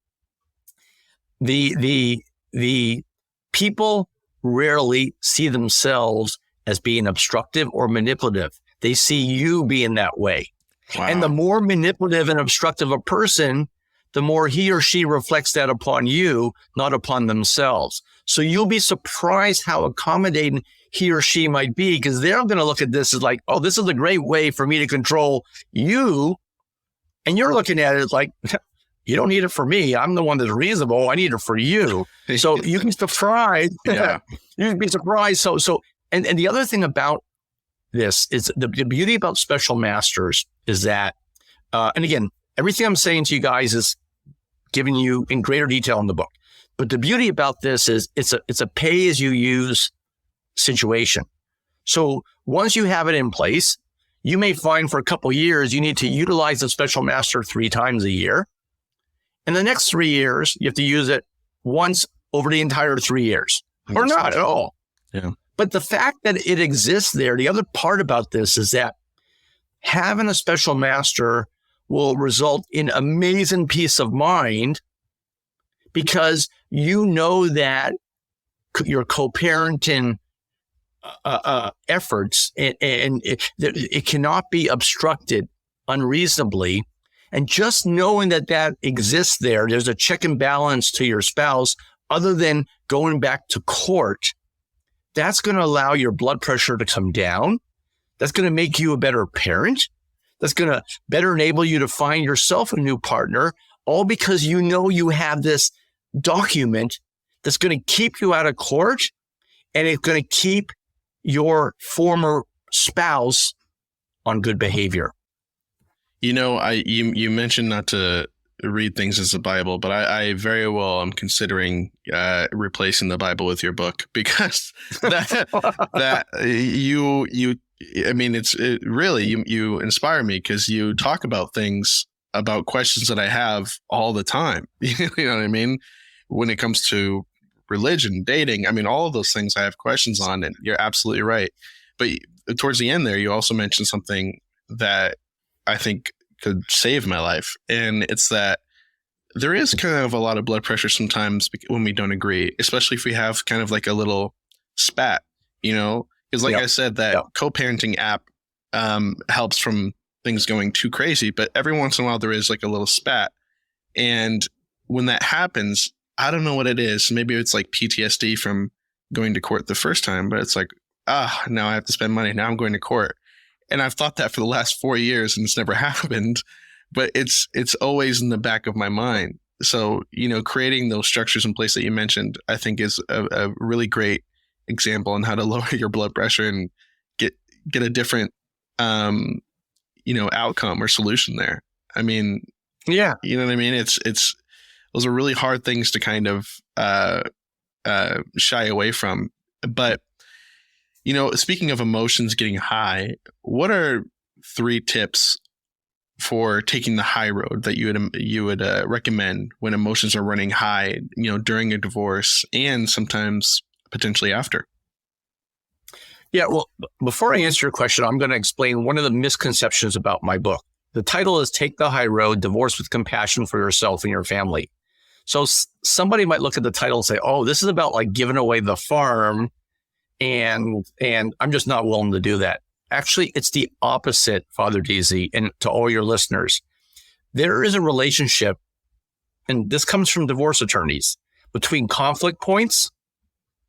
The people rarely see themselves as being obstructive or manipulative. They see you being that way. Wow. And the more manipulative and obstructive a person, the more he or she reflects that upon you, not upon themselves. So you'll be surprised how accommodating he or she might be, because they're going to look at this as like, oh, this is a great way for me to control you. And you're looking at it like, you don't need it for me. I'm the one that's reasonable. I need it for you. So you can be surprised. Yeah. You can be surprised. And the other thing about this is the beauty about special masters is that, and again, everything I'm saying to you guys is giving you in greater detail in the book. But the beauty about this is it's a pay as you use situation. So once you have it in place, you may find for a couple of years, you need to utilize the special master 3 times a year. In the next 3 years, you have to use it once over the entire 3 years, or not at all. Yeah. But the fact that it exists there, the other part about this is that having a special master will result in amazing peace of mind, because you know that your co-parenting efforts and it cannot be obstructed unreasonably. And just knowing that exists there's a check and balance to your spouse other than going back to court. That's going to allow your blood pressure to come down. That's going to make you a better parent. That's going to better enable you to find yourself a new partner, all because you know you have this document that's going to keep you out of court, and it's going to keep your former spouse on good behavior. You know, you mentioned not to read things as the Bible, but I very well am considering replacing the Bible with your book, because you inspire me, because you talk about things, about questions that I have all the time. You know what I mean? When it comes to religion, dating, I mean, all of those things I have questions on, and you're absolutely right. But towards the end there, you also mentioned something that I think could save my life. And it's that there is kind of a lot of blood pressure sometimes when we don't agree, especially if we have kind of like a little spat, you know, because like I said, that co-parenting app helps from things going too crazy, but every once in a while there is like a little spat. And when that happens, I don't know what it is. Maybe it's like PTSD from going to court the first time, but it's like, now I have to spend money. Now I'm going to court. And I've thought that for the last 4 years and it's never happened, but it's always in the back of my mind. So, you know, creating those structures in place that you mentioned, I think is a really great example on how to lower your blood pressure and get a different, outcome or solution there. I mean, yeah, you know what I mean? It's those are really hard things to kind of shy away from. But, you know, speaking of emotions getting high, what are 3 tips for taking the high road that you would recommend when emotions are running high, you know, during a divorce and sometimes potentially after? Yeah, well, before I answer your question, I'm going to explain one of the misconceptions about my book. The title is Take the High Road, Divorce with Compassion for Yourself and Your Family. So somebody might look at the title and say, oh, this is about like giving away the farm, and I'm just not willing to do that. Actually, it's the opposite, Father DZ, and to all your listeners. There is a relationship, and this comes from divorce attorneys, between conflict points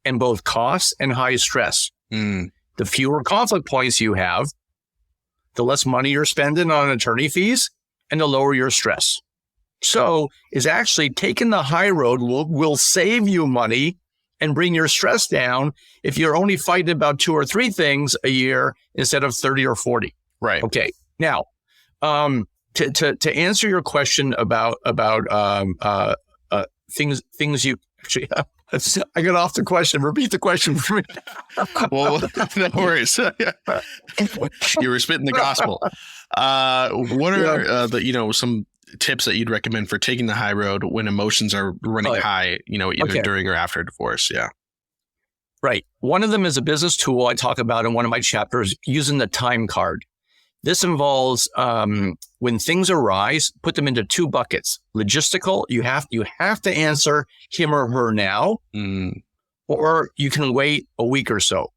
and both costs and high stress. The fewer conflict points you have, the less money you're spending on attorney fees, and the lower your stress. So is actually taking the high road will save you money and bring your stress down if you're only fighting about 2 or 3 things a year instead of 30 or 40. Right. Okay. Now, to answer your question about things you actually. I got off the question. Repeat the question for me. Well, no worries. You were spitting the gospel. What are some tips that you'd recommend for taking the high road when emotions are running high, you know, either during or after divorce? Yeah. Right. One of them is a business tool I talk about in one of my chapters, using the time card. This involves when things arise, put them into 2 buckets. Logistical, you have to answer him or her now, or you can wait a week or so.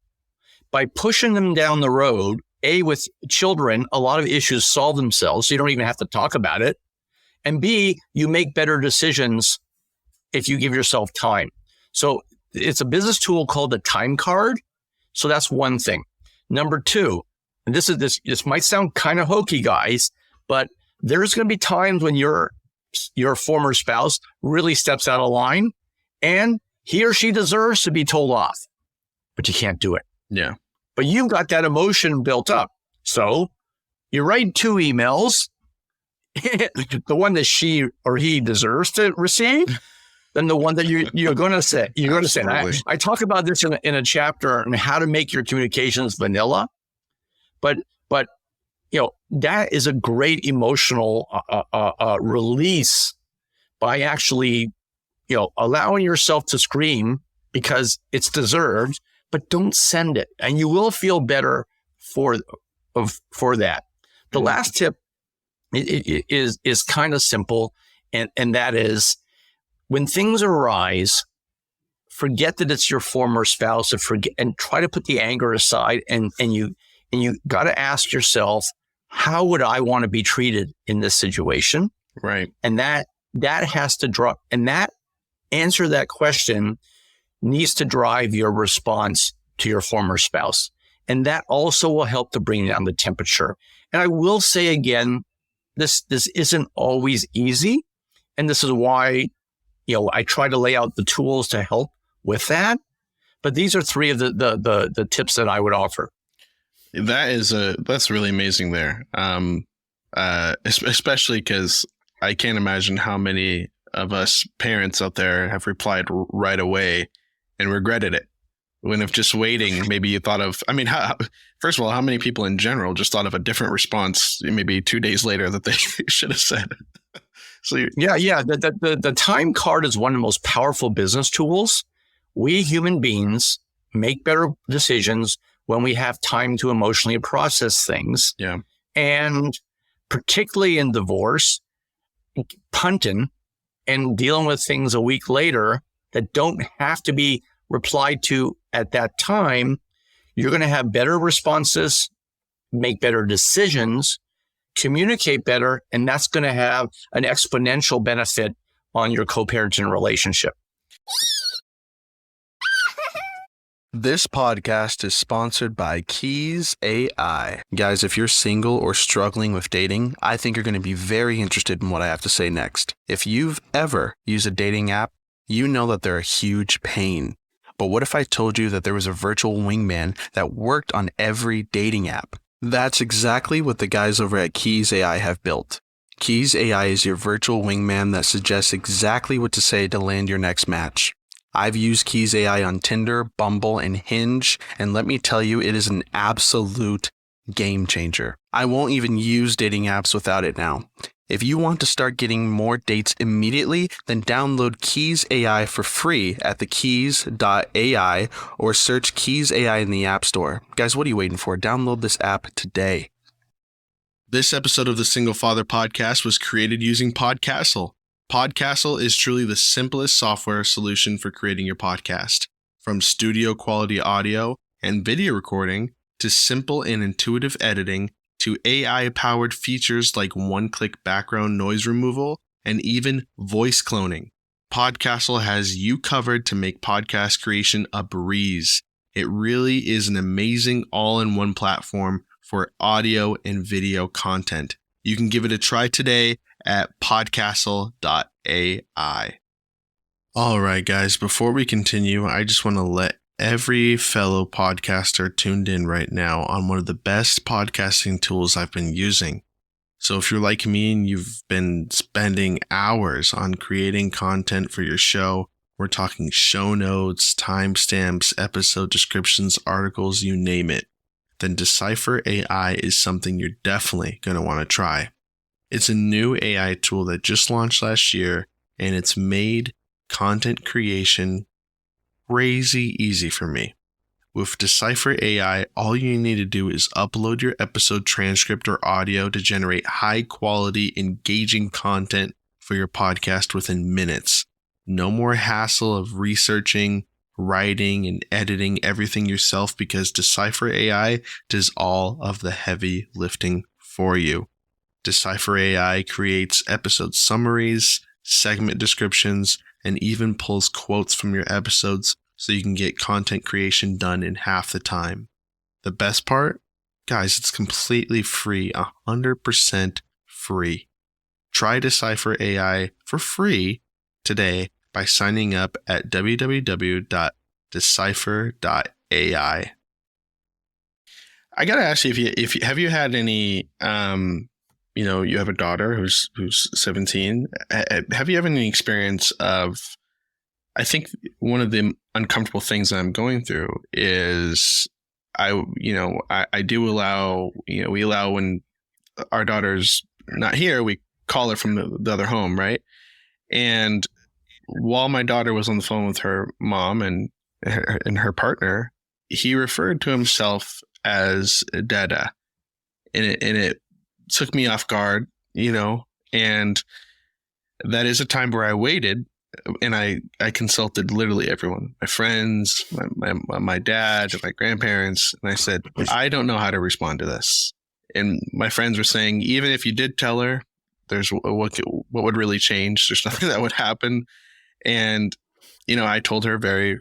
By pushing them down the road, with children, a lot of issues solve themselves, so you don't even have to talk about it. And B, you make better decisions if you give yourself time. So it's a business tool called the time card. So that's one thing. Number two, and this might sound kind of hokey, guys, but there's going to be times when your former spouse really steps out of line and he or she deserves to be told off, but you can't do it. Yeah. But you've got that emotion built up. So you write 2 emails, the one that she or he deserves to receive, then the one that you're going to say. You're going to say. I talk about this in a chapter on how to make your communications vanilla, but that is a great emotional release by actually allowing yourself to scream because it's deserved, but don't send it, and you will feel better for that. The last tip is kind of simple, and that is, when things arise, forget that it's your former spouse, and try to put the anger aside, and you got to ask yourself, how would I want to be treated in this situation? Right. And that has to drop, and that answer that question needs to drive your response to your former spouse. And that also will help to bring down the temperature. And I will say again, this isn't always easy. And this is why, I try to lay out the tools to help with that. But these are 3 of the tips that I would offer. That's really amazing there. Especially because I can't imagine how many of us parents out there have replied right away and regretted it. When if just waiting, maybe you thought of, first of all, how many people in general just thought of a different response maybe 2 days later that they should have said? So the time card is one of the most powerful business tools. We human beings make better decisions when we have time to emotionally process things. Yeah. And particularly in divorce, punting and dealing with things a week later that don't have to be replied to at that time, you're going to have better responses, make better decisions, communicate better, and that's going to have an exponential benefit on your co-parenting relationship. This podcast is sponsored by Keys AI. Guys, if you're single or struggling with dating, I think you're going to be very interested in what I have to say next. If you've ever used a dating app, you know that they're a huge pain. But what if I told you that there was a virtual wingman that worked on every dating app? That's exactly what the guys over at Keys AI have built. Keys AI is your virtual wingman that suggests exactly what to say to land your next match. I've used Keys AI on Tinder, Bumble, and Hinge, and let me tell you, it is an absolute game changer. I won't even use dating apps without it now. If you want to start getting more dates immediately, then download Keys AI for free at thekeys.ai or search Keys AI in the App Store. Guys, what are you waiting for? Download this app today. This episode of the Single Father Podcast was created using Podcastle. Podcastle is truly the simplest software solution for creating your podcast. From studio quality audio and video recording to simple and intuitive editing to AI-powered features like one-click background noise removal and even voice cloning. Podcastle has you covered to make podcast creation a breeze. It really is an amazing all-in-one platform for audio and video content. You can give it a try today at podcastle.ai. All right, guys, before we continue, I just want to let every fellow podcaster tuned in right now on one of the best podcasting tools I've been using. So if you're like me and you've been spending hours on creating content for your show, we're talking show notes, timestamps, episode descriptions, articles, you name it, then Decipher AI is something you're definitely going to want to try. It's a new AI tool that just launched last year, and it's made content creation crazy easy for me. With Decipher AI, all you need to do is upload your episode transcript or audio to generate high-quality, engaging content for your podcast within minutes. No more hassle of researching, writing, and editing everything yourself because Decipher AI does all of the heavy lifting for you. Decipher AI creates episode summaries, segment descriptions, and even pulls quotes from your episodes so you can get content creation done in half the time. The best part? Guys, it's completely free, 100% free. Try Decipher AI for free today by signing up at www.decipher.ai. I gotta ask you, if you have you had any, you have a daughter who's 17. Have you had any experience of? I think one of the uncomfortable things that I'm going through is I do allow, we allow when our daughter's not here, we call her from the other home, right? And while my daughter was on the phone with her mom and her partner, he referred to himself as Dada, and it took me off guard, and that is a time where I waited and I consulted literally everyone, my friends, my dad, my grandparents, and I said, I don't know how to respond to this. And my friends were saying, even if you did tell her, there's what would really change? There's nothing that would happen. And, I told her very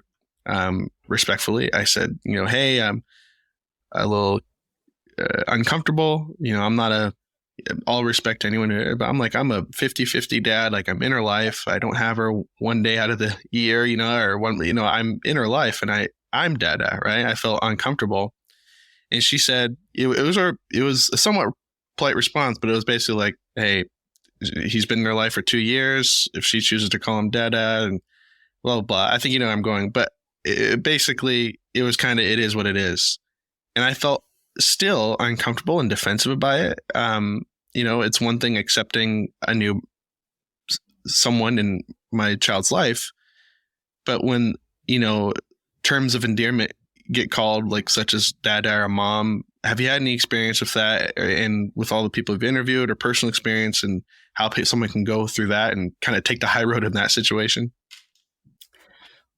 respectfully, I said, hey, I'm a little uncomfortable. I'm not all respect to anyone, but I'm a 50-50 dad. Like, I'm in her life. I don't have her one day out of the year, or one, I'm in her life and I'm Dada, right? I felt uncomfortable. And she said, it was a somewhat polite response, but it was basically like, hey, he's been in her life for 2 years. If she chooses to call him Dada and blah, blah, blah. I think you know where I'm going, but basically it was kind of, it is what it is. And I felt still uncomfortable and defensive about it. It's one thing accepting a new someone in my child's life, but when, terms of endearment get called, like such as Dada or mom, have you had any experience with that, and with all the people you've interviewed, or personal experience, and how someone can go through that and kind of take the high road in that situation?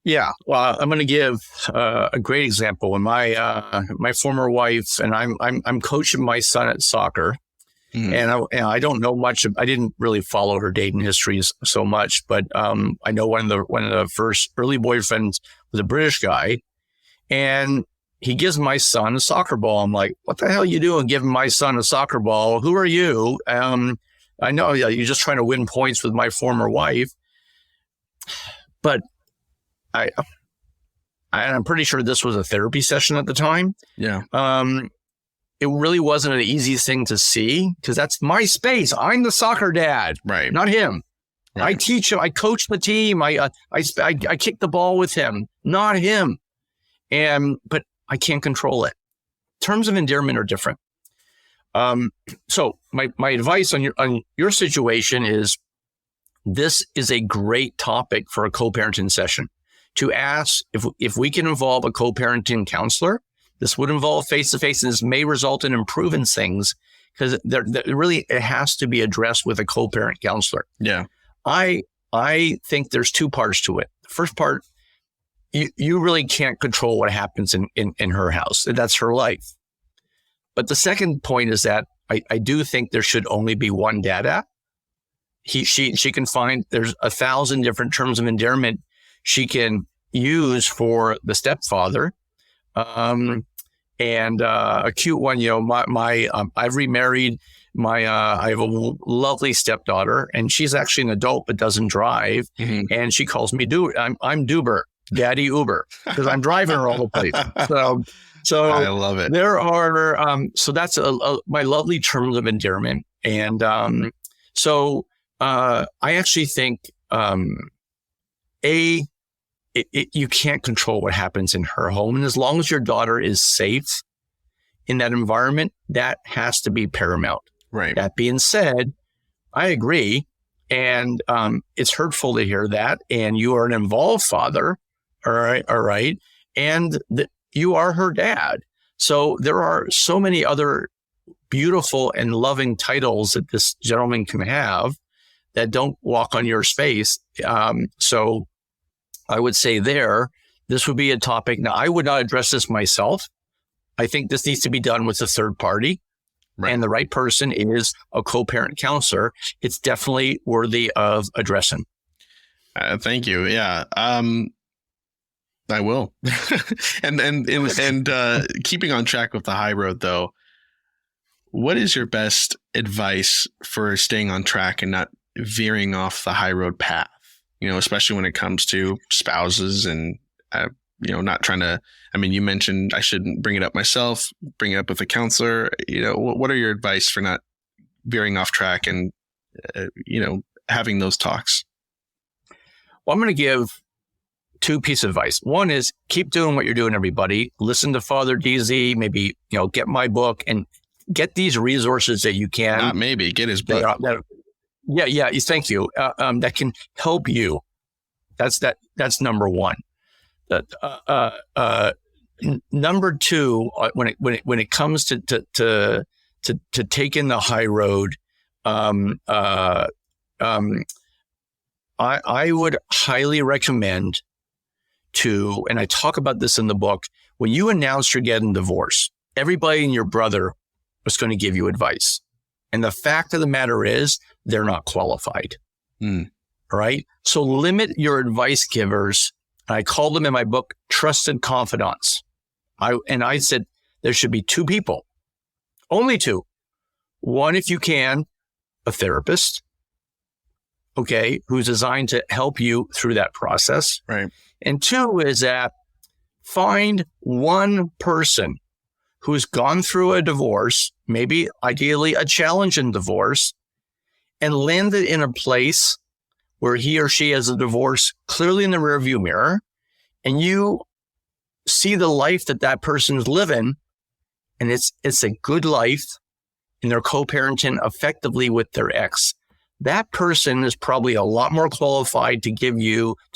Yeah, well, I'm going to give a great example. When my former wife and I'm coaching my son at soccer, and I don't know much. I didn't really follow her dating histories so much, but I know one of the first early boyfriends was a British guy, and he gives my son a soccer ball. I'm like, what the hell are you doing giving my son a soccer ball? Who are you? I know you're just trying to win points with my former wife, but I'm pretty sure this was a therapy session at the time. Yeah. It really wasn't an easy thing to see, because that's my space. I'm the soccer dad, right? Not him. Right. I teach him. I coach the team. I kick the ball with him, not him. But I can't control it. Terms of endearment are different. So my advice on your situation is, this is a great topic for a co-parenting session, to ask if we can involve a co-parenting counselor. This would involve face-to-face, and this may result in improving things, because it has to be addressed with a co-parent counselor. Yeah. I think there's two parts to it. The first part, you really can't control what happens in her house. That's her life. But the second point is that I do think there should only be one Dada. She can find, there's 1,000 different terms of endearment she can use for the stepfather. And a cute one, I've remarried I have a lovely stepdaughter, and she's actually an adult but doesn't drive. Mm-hmm. And she calls me I'm Duber, Daddy Uber, because I'm driving her all the place. So I love it. There are, so that's my lovely terms of endearment. And so I actually think, you can't control what happens in her home. And as long as your daughter is safe in that environment, that has to be paramount. Right. That being said, I agree. And it's hurtful to hear that. And you are an involved father. All right. And you are her dad. So there are so many other beautiful and loving titles that this gentleman can have that don't walk on your space. So I would say this would be a topic. Now, I would not address this myself. I think this needs to be done with a third party. and the right person is a co-parent counselor, it's definitely worthy of addressing. Thank you. Yeah. I will. and keeping on track with the high road, though, what is your best advice for staying on track and not veering off the high road path? Especially when it comes to spouses and, not trying to, you mentioned I shouldn't bring it up myself, bring it up with a counselor. What are your advice for not veering off track and, having those talks? Well, I'm going to give two pieces of advice. One is keep doing what you're doing, everybody. Listen to Father DZ, maybe, get my book and get these resources that you can. Not maybe, get his book. Yeah. Thank you. That can help you. That's number one. Number two, when it comes to taking the high road, I would highly recommend and I talk about this in the book, when you announce you're getting divorced, everybody and your brother was going to give you advice. And the fact of the matter is they're not qualified. All right. So limit your advice givers. I call them in my book, trusted confidants. I said there should be two people, only two. One, if you can, a therapist. Okay. Who's designed to help you through that process. Right. And two is that find one person who's gone through a divorce, maybe ideally a challenging divorce, and landed in a place where he or she has a divorce clearly in the rearview mirror, and you see the life that person's living, and it's a good life, and they're co-parenting effectively with their ex. That person is probably a lot more qualified to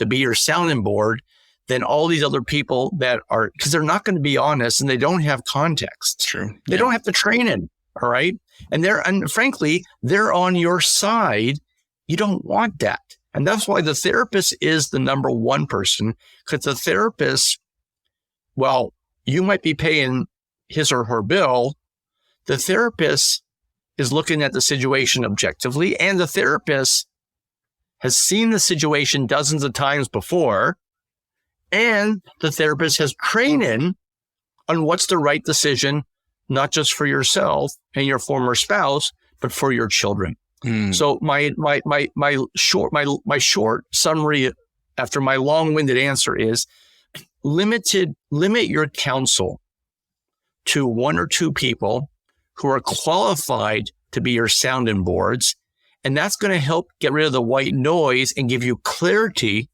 be your sounding board than all these other people that are, because they're not going to be honest and they don't have context. True. They don't have the training. All right. And frankly, they're on your side. You don't want that. And that's why the therapist is the number one person, because the therapist, well, you might be paying his or her bill. The therapist is looking at the situation objectively, and the therapist has seen the situation dozens of times before, and the therapist has training on what's the right decision, not just for yourself and your former spouse, but for your children. So my short summary after my long-winded answer is limit your counsel to one or two people who are qualified to be your sounding boards. And that's going to help get rid of the white noise and give you clarity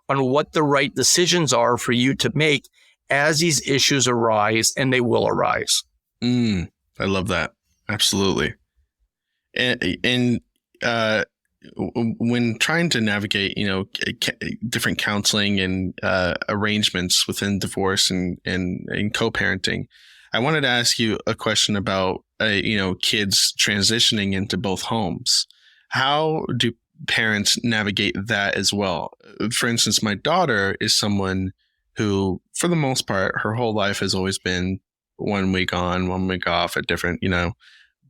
on what the right decisions are for you to make as these issues arise, and they will arise. I love that. Absolutely. And when trying to navigate, different counseling and arrangements within divorce and co-parenting, I wanted to ask you a question about, kids transitioning into both homes. How do parents navigate that as well? For instance, my daughter is someone who, for the most part, her whole life has always been 1 week on, 1 week off at different,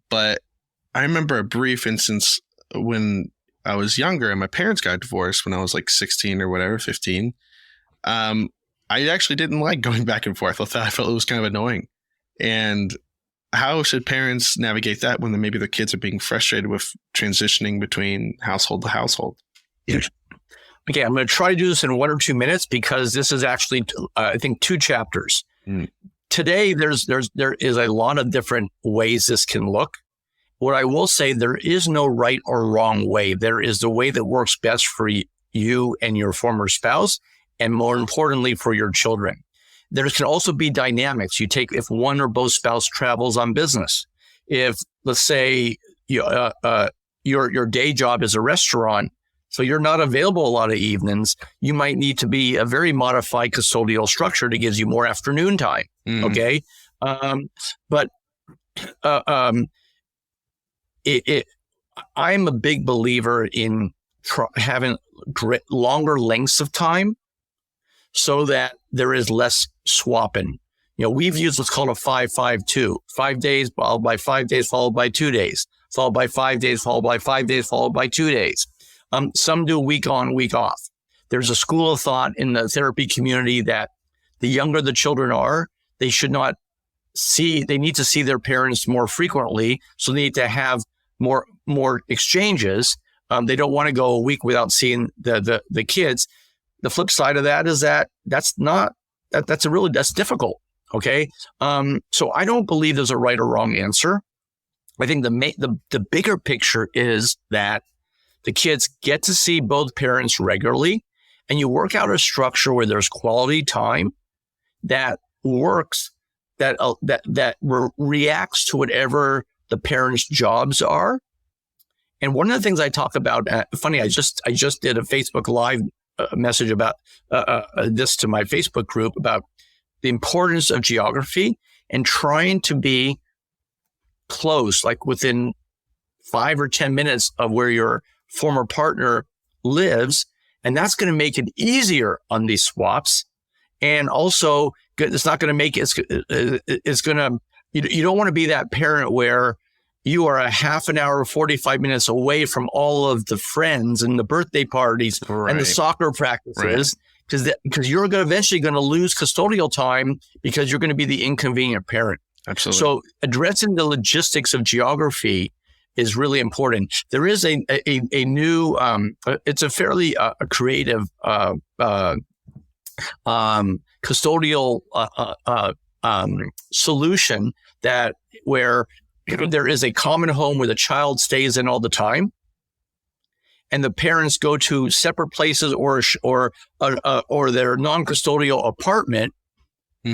but I remember a brief instance when I was younger and my parents got divorced when I was like 16 or whatever, 15. I actually didn't like going back and forth. I felt it was kind of annoying. And how should parents navigate that when maybe their kids are being frustrated with transitioning between household to household? Okay, I'm going to try to do this in 1 or 2 minutes because this is actually, I think, 2 chapters. Today, there is a lot of different ways this can look. What I will say, there is no right or wrong way. There is the way that works best for you and your former spouse, and more importantly, for your children. There can also be dynamics. You take if one or both spouse travels on business. If, let's say, your day job is a restaurant, so you're not available a lot of evenings, you might need to be a very modified custodial structure that gives you more afternoon time. Okay. I'm a big believer in having longer lengths of time so that there is less swapping. We've used what's called a 5-5-2, 5 days followed by 5 days, followed by 2 days, followed by 5 days, followed by 5 days, followed by 2 days. Some do week on, week off. There's a school of thought in the therapy community that the younger the children are, they need to see their parents more frequently. So they need to have more exchanges. They don't want to go a week without seeing the kids. The flip side of that is that's difficult. Okay. So I don't believe there's a right or wrong answer. I think the bigger picture is that the kids get to see both parents regularly, and you work out a structure where there's quality time that works, that reacts to whatever the parents' jobs are. And one of the things I talk about, funny, I just did a Facebook Live message about this to my Facebook group about the importance of geography and trying to be close, like within 5 or 10 minutes of where your former partner lives. And that's going to make it easier on these swaps. And also, it's not going to make it, it's going to, you don't want to be that parent where you are a half an hour, 45 minutes away from all of the friends and the birthday parties and the soccer practices, because you're eventually going to lose custodial time because you're going to be the inconvenient parent. Absolutely. So addressing the logistics of geography is really important. There is a new, it's a fairly creative custodial solution that where there is a common home where the child stays in all the time, and the parents go to separate places or their non-custodial apartment,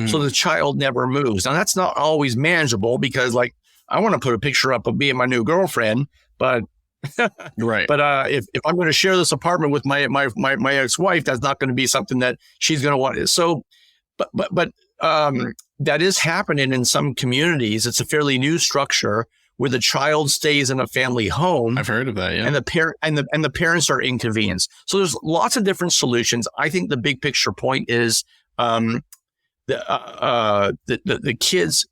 so the child never moves. Now that's not always manageable because, like, I want to put a picture up of me and my new girlfriend, but right. But if I'm going to share this apartment with my ex-wife, that's not going to be something that she's going to want. So, but that is happening in some communities. It's a fairly new structure where the child stays in a family home. I've heard of that, yeah. And the parents are inconvenienced. So there's lots of different solutions. I think the big picture point is the kids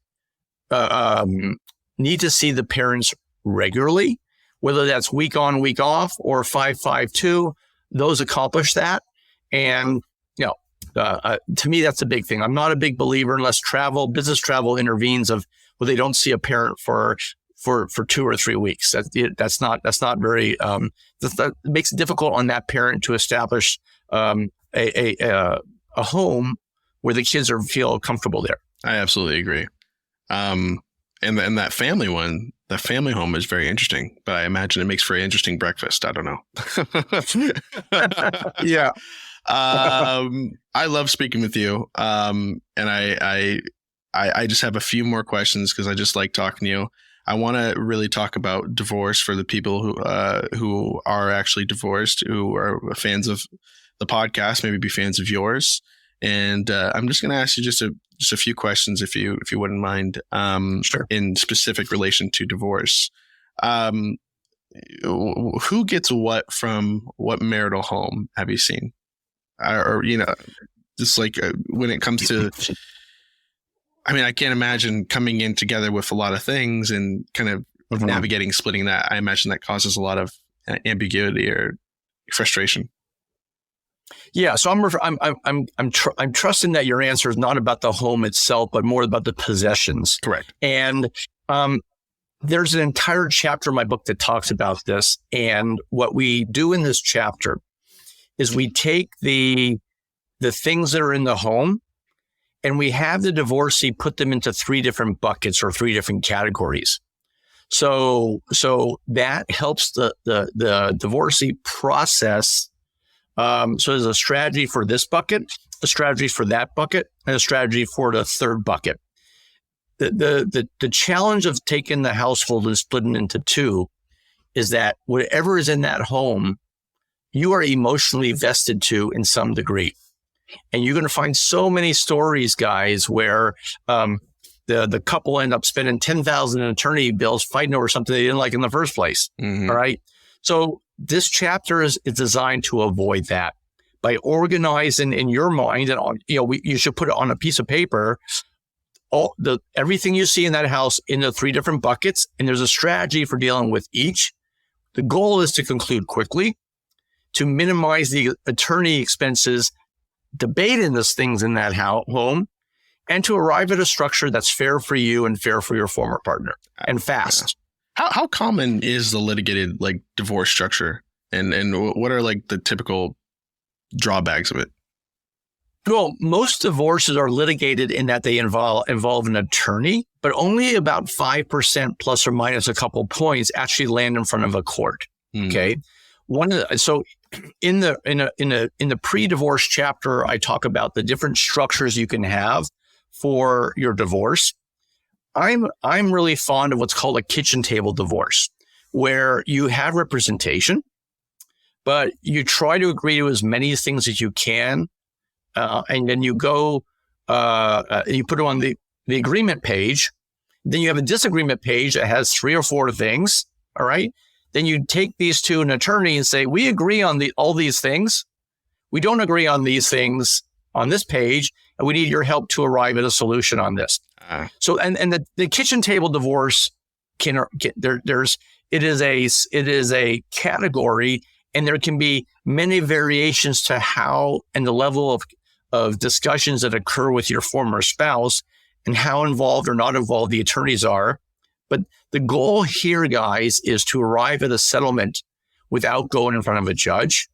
need to see the parents regularly, whether that's week on, week off, or 5-5-2. Those accomplish that. And to me, that's a big thing. I'm not a big believer unless business travel intervenes where they don't see a parent for 2 or 3 weeks. That's not very, that makes it difficult on that parent to establish a home where the kids feel comfortable there. I absolutely agree. And that family one, the family home is very interesting, but I imagine it makes for an interesting breakfast. I don't know. Yeah. I love speaking with you. And I just have a few more questions because I just like talking to you. I want to really talk about divorce for the people who are actually divorced, who are fans of the podcast, maybe be fans of yours. And I'm just going to ask you just a few questions, if you wouldn't mind, Sure. In specific relation to divorce. Who gets what from what marital home have you seen? Or just like when it comes to, I mean, I can't imagine coming in together with a lot of things and kind of navigating, splitting that. I imagine that causes a lot of ambiguity or frustration. Yeah, so I'm trusting that your answer is not about the home itself, but more about the possessions. Correct. And there's an entire chapter in my book that talks about this. And what we do in this chapter is we take the things that are in the home and we have the divorcee put them into 3 different buckets or 3 different categories. So that helps the divorcee process. So there's a strategy for this bucket, a strategy for that bucket, and a strategy for the 3rd bucket. The challenge of taking the household and splitting into 2 is that whatever is in that home, you are emotionally vested to in some degree. And you're going to find so many stories, guys, where the couple end up spending $10,000 in attorney bills fighting over something they didn't like in the first place. Mm-hmm. All right. So this chapter is designed to avoid that by organizing in your mind, and you should put it on a piece of paper, everything you see in that house into 3 different buckets, and there's a strategy for dealing with each. The goal is to conclude quickly, to minimize the attorney expenses debating these things in that home, and to arrive at a structure that's fair for you and fair for your former partner and fast. How common is the litigated like divorce structure, and what are like the typical drawbacks of it? Well, most divorces are litigated in that they involve an attorney, but only about 5% plus or minus a couple points actually land in front of a court. Okay. So in the pre-divorce chapter, I talk about the different structures you can have for your divorce. I'm really fond of what's called a kitchen table divorce, where you have representation, but you try to agree to as many things as you can. And then you go, you put it on the agreement page. Then you have a disagreement page that has 3 or 4 things. All right. Then you take these to an attorney and say, we agree on all these things. We don't agree on these things on this page, and we need your help to arrive at a solution on this. So, and the kitchen table divorce it is a category, and there can be many variations to how and the level of discussions that occur with your former spouse and how involved or not involved the attorneys are. But the goal here, guys, is to arrive at a settlement without going in front of a judge,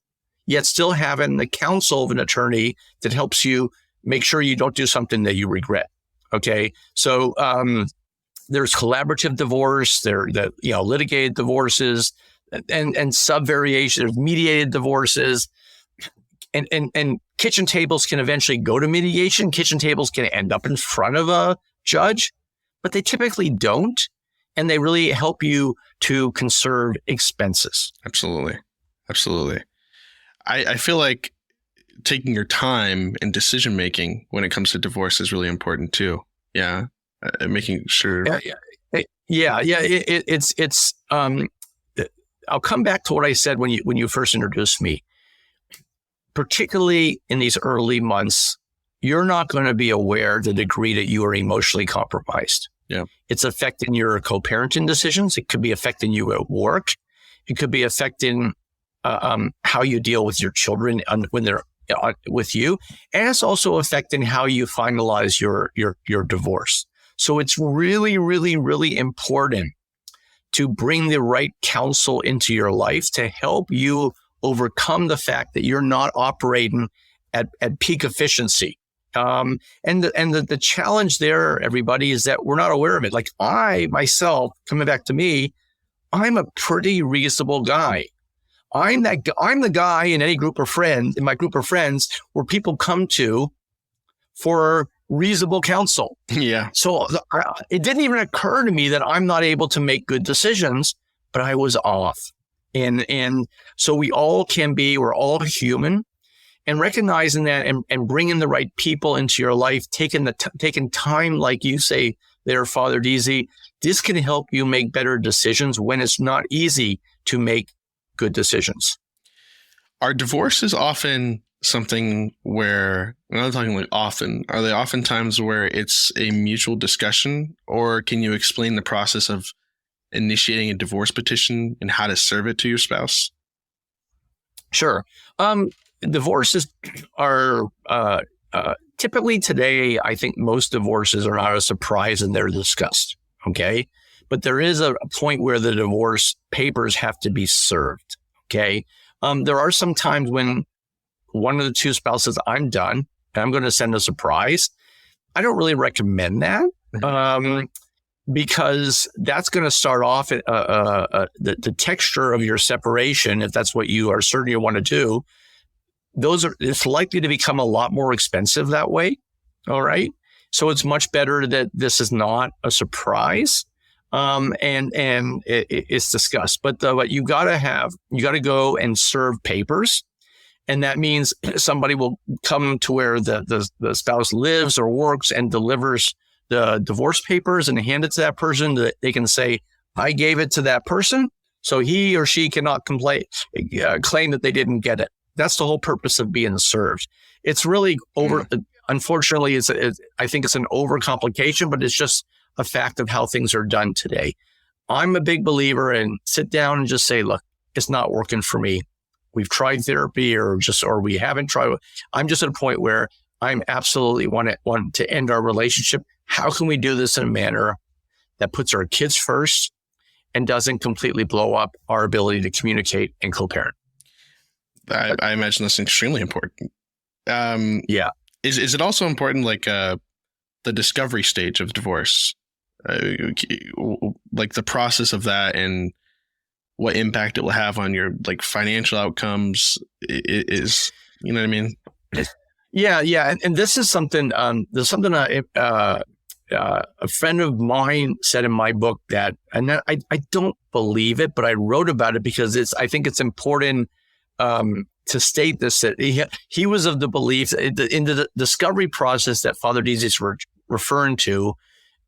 yet still having the counsel of an attorney that helps you make sure you don't do something that you regret. Okay. So, there's collaborative divorce, litigated divorces and sub variations, there's mediated divorces. And kitchen tables can eventually go to mediation. Kitchen tables can end up in front of a judge, but they typically don't. And they really help you to conserve expenses. Absolutely. Absolutely. I feel like taking your time in decision making when it comes to divorce is really important too. Yeah. Making sure. It's I'll come back to what I said when you first introduced me. Particularly in these early months, you're not going to be aware the degree that you are emotionally compromised. Yeah. It's affecting your co-parenting decisions. It could be affecting you at work. It could be affecting how you deal with your children when they're with you. And it's also affecting how you finalize your divorce. So it's really, really, really important to bring the right counsel into your life to help you overcome the fact that you're not operating at peak efficiency. And the challenge there, everybody, is that we're not aware of it. Like I, myself, coming back to me, I'm a pretty reasonable guy. I'm the guy in my group of friends, where people come to for reasonable counsel. Yeah. So it didn't even occur to me that I'm not able to make good decisions, but I was off. And so we all can be, we're all human, and recognizing that and bringing the right people into your life, taking time, like you say there, Father DZ, this can help you make better decisions when it's not easy to make good decisions. Are divorces often something where, I'm not talking like often, are they often times where it's a mutual discussion, or can you explain the process of initiating a divorce petition and how to serve it to your spouse? Sure. Divorces are typically today, I think most divorces are not a surprise and they're discussed. Okay. But there is a point where the divorce papers have to be served. Okay. There are some times when one of the two spouses, I'm done, and I'm going to send a surprise. I don't really recommend that. Because that's going to start off the texture of your separation, if that's what you are certain you want to do. It's likely to become a lot more expensive that way. All right. So it's much better that this is not a surprise. And it's discussed, but you got to go and serve papers. And that means somebody will come to where the spouse lives or works and delivers the divorce papers and hand it to that person. That they can say, I gave it to that person, so he or she cannot claim that they didn't get it. That's the whole purpose of being served. It's really unfortunately, I think it's an overcomplication, but it's just a fact of how things are done today. I'm a big believer in sit down and just say, look, it's not working for me. We've tried therapy or we haven't tried. I'm just at a point where I'm absolutely want to end our relationship. How can we do this in a manner that puts our kids first and doesn't completely blow up our ability to communicate and co-parent? I imagine that's extremely important. Yeah. Is it also important, like the discovery stage of divorce, like the process of that and what impact it will have on your like financial outcomes? Is you know what I mean? Yeah, and this is something. There's something a friend of mine said in my book that, and I don't believe it, but I wrote about it because I think it's important to state this. That he was of the belief that in the discovery process that Father Deasy is referring to,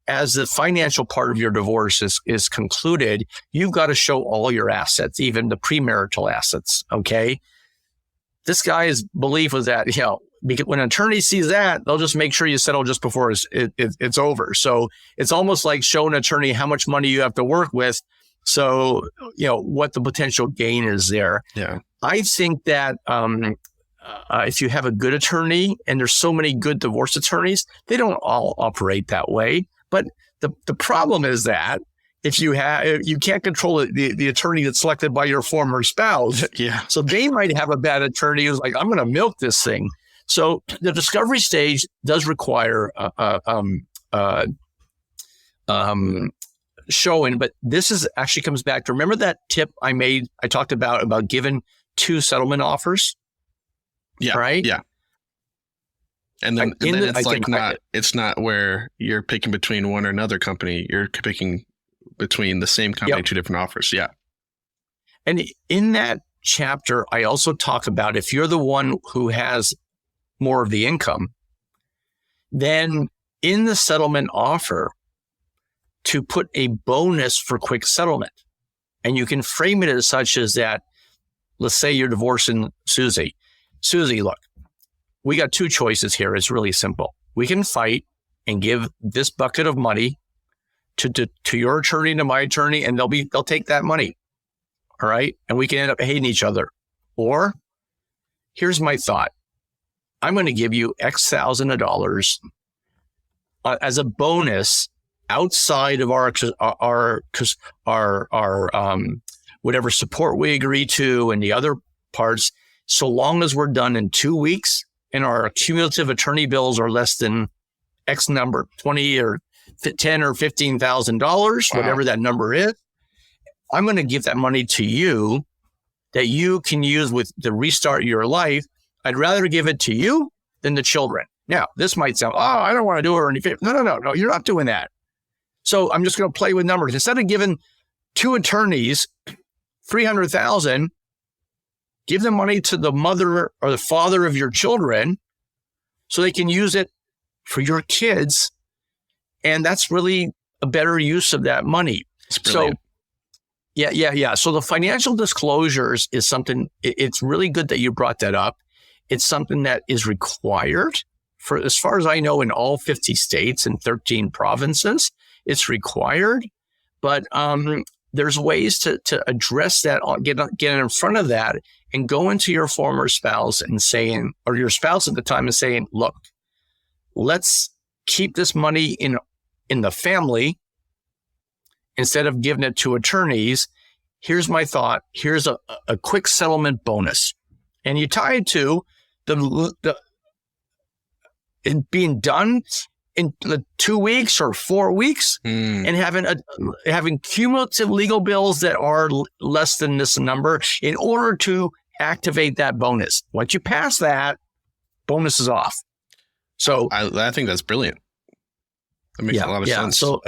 as the financial part of your divorce is concluded, you've got to show all your assets, even the premarital assets. Okay, this guy's belief was that because when an attorney sees that, they'll just make sure you settle just before it's over. So it's almost like showing an attorney how much money you have to work with. So, what the potential gain is there. Yeah. I think that if you have a good attorney, and there's so many good divorce attorneys, they don't all operate that way. But the problem is that if you can't control the attorney that's selected by your former spouse. Yeah. So they might have a bad attorney who's like, I'm going to milk this thing. So the discovery stage does require showing, but this actually comes back to, remember that tip I talked about giving 2 settlement offers? Yeah. Right? Yeah. And then it's not where you're picking between one or another company. You're picking between the same company, 2 different offers. Yeah. And in that chapter, I also talk about if you're the one who has more of the income, then in the settlement offer to put a bonus for quick settlement. And you can frame it as such as that, let's say you're divorcing Susie. Susie, look, we got 2 choices here. It's really simple. We can fight and give this bucket of money to your attorney and to my attorney, and they'll take that money. All right. And we can end up hating each other. Or here's my thought. I'm going to give you X thousand of dollars as a bonus outside of our whatever support we agree to and the other parts, so long as we're done in 2 weeks and our cumulative attorney bills are less than X number, 20 or 10 or $15,000, whatever that number is. I'm going to give that money to you that you can use to restart your life. I'd rather give it to you than the children. Now, this might sound, I don't want to do it or anything. No, you're not doing that. So I'm just going to play with numbers. Instead of giving 2 attorneys $300,000, give the money to the mother or the father of your children so they can use it for your kids. And that's really a better use of that money. So yeah. So the financial disclosures is something, it's really good that you brought that up. It's something that is required for, as far as I know, in all 50 states and 13 provinces, it's required. But there's ways to address that, get in front of that and go into your former spouse and saying, or your spouse at the time and saying, look, let's keep this money in the family instead of giving it to attorneys. Here's my thought. Here's a quick settlement bonus. And you tie it to it being done in 2 weeks or 4 weeks and having cumulative legal bills that are less than this number in order to activate that bonus. Once you pass that, bonus is off. So I think that's brilliant. That makes a lot of sense. So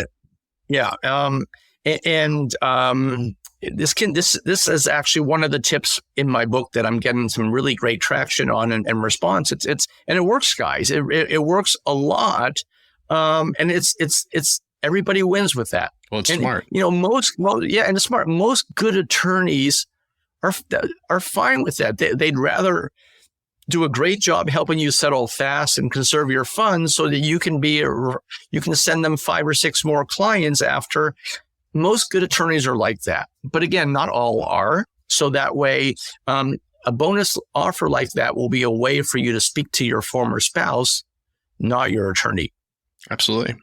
this is actually one of the tips in my book that I'm getting some really great traction on and response. And it works, guys. It works a lot. And it's everybody wins with that. Well, it's smart. And it's smart. Most good attorneys are fine with that. They'd rather do a great job helping you settle fast and conserve your funds so that you can send them 5 or 6 more clients after. Most good attorneys are like that. But again, not all are. So that way, a bonus offer like that will be a way for you to speak to your former spouse, not your attorney. Absolutely.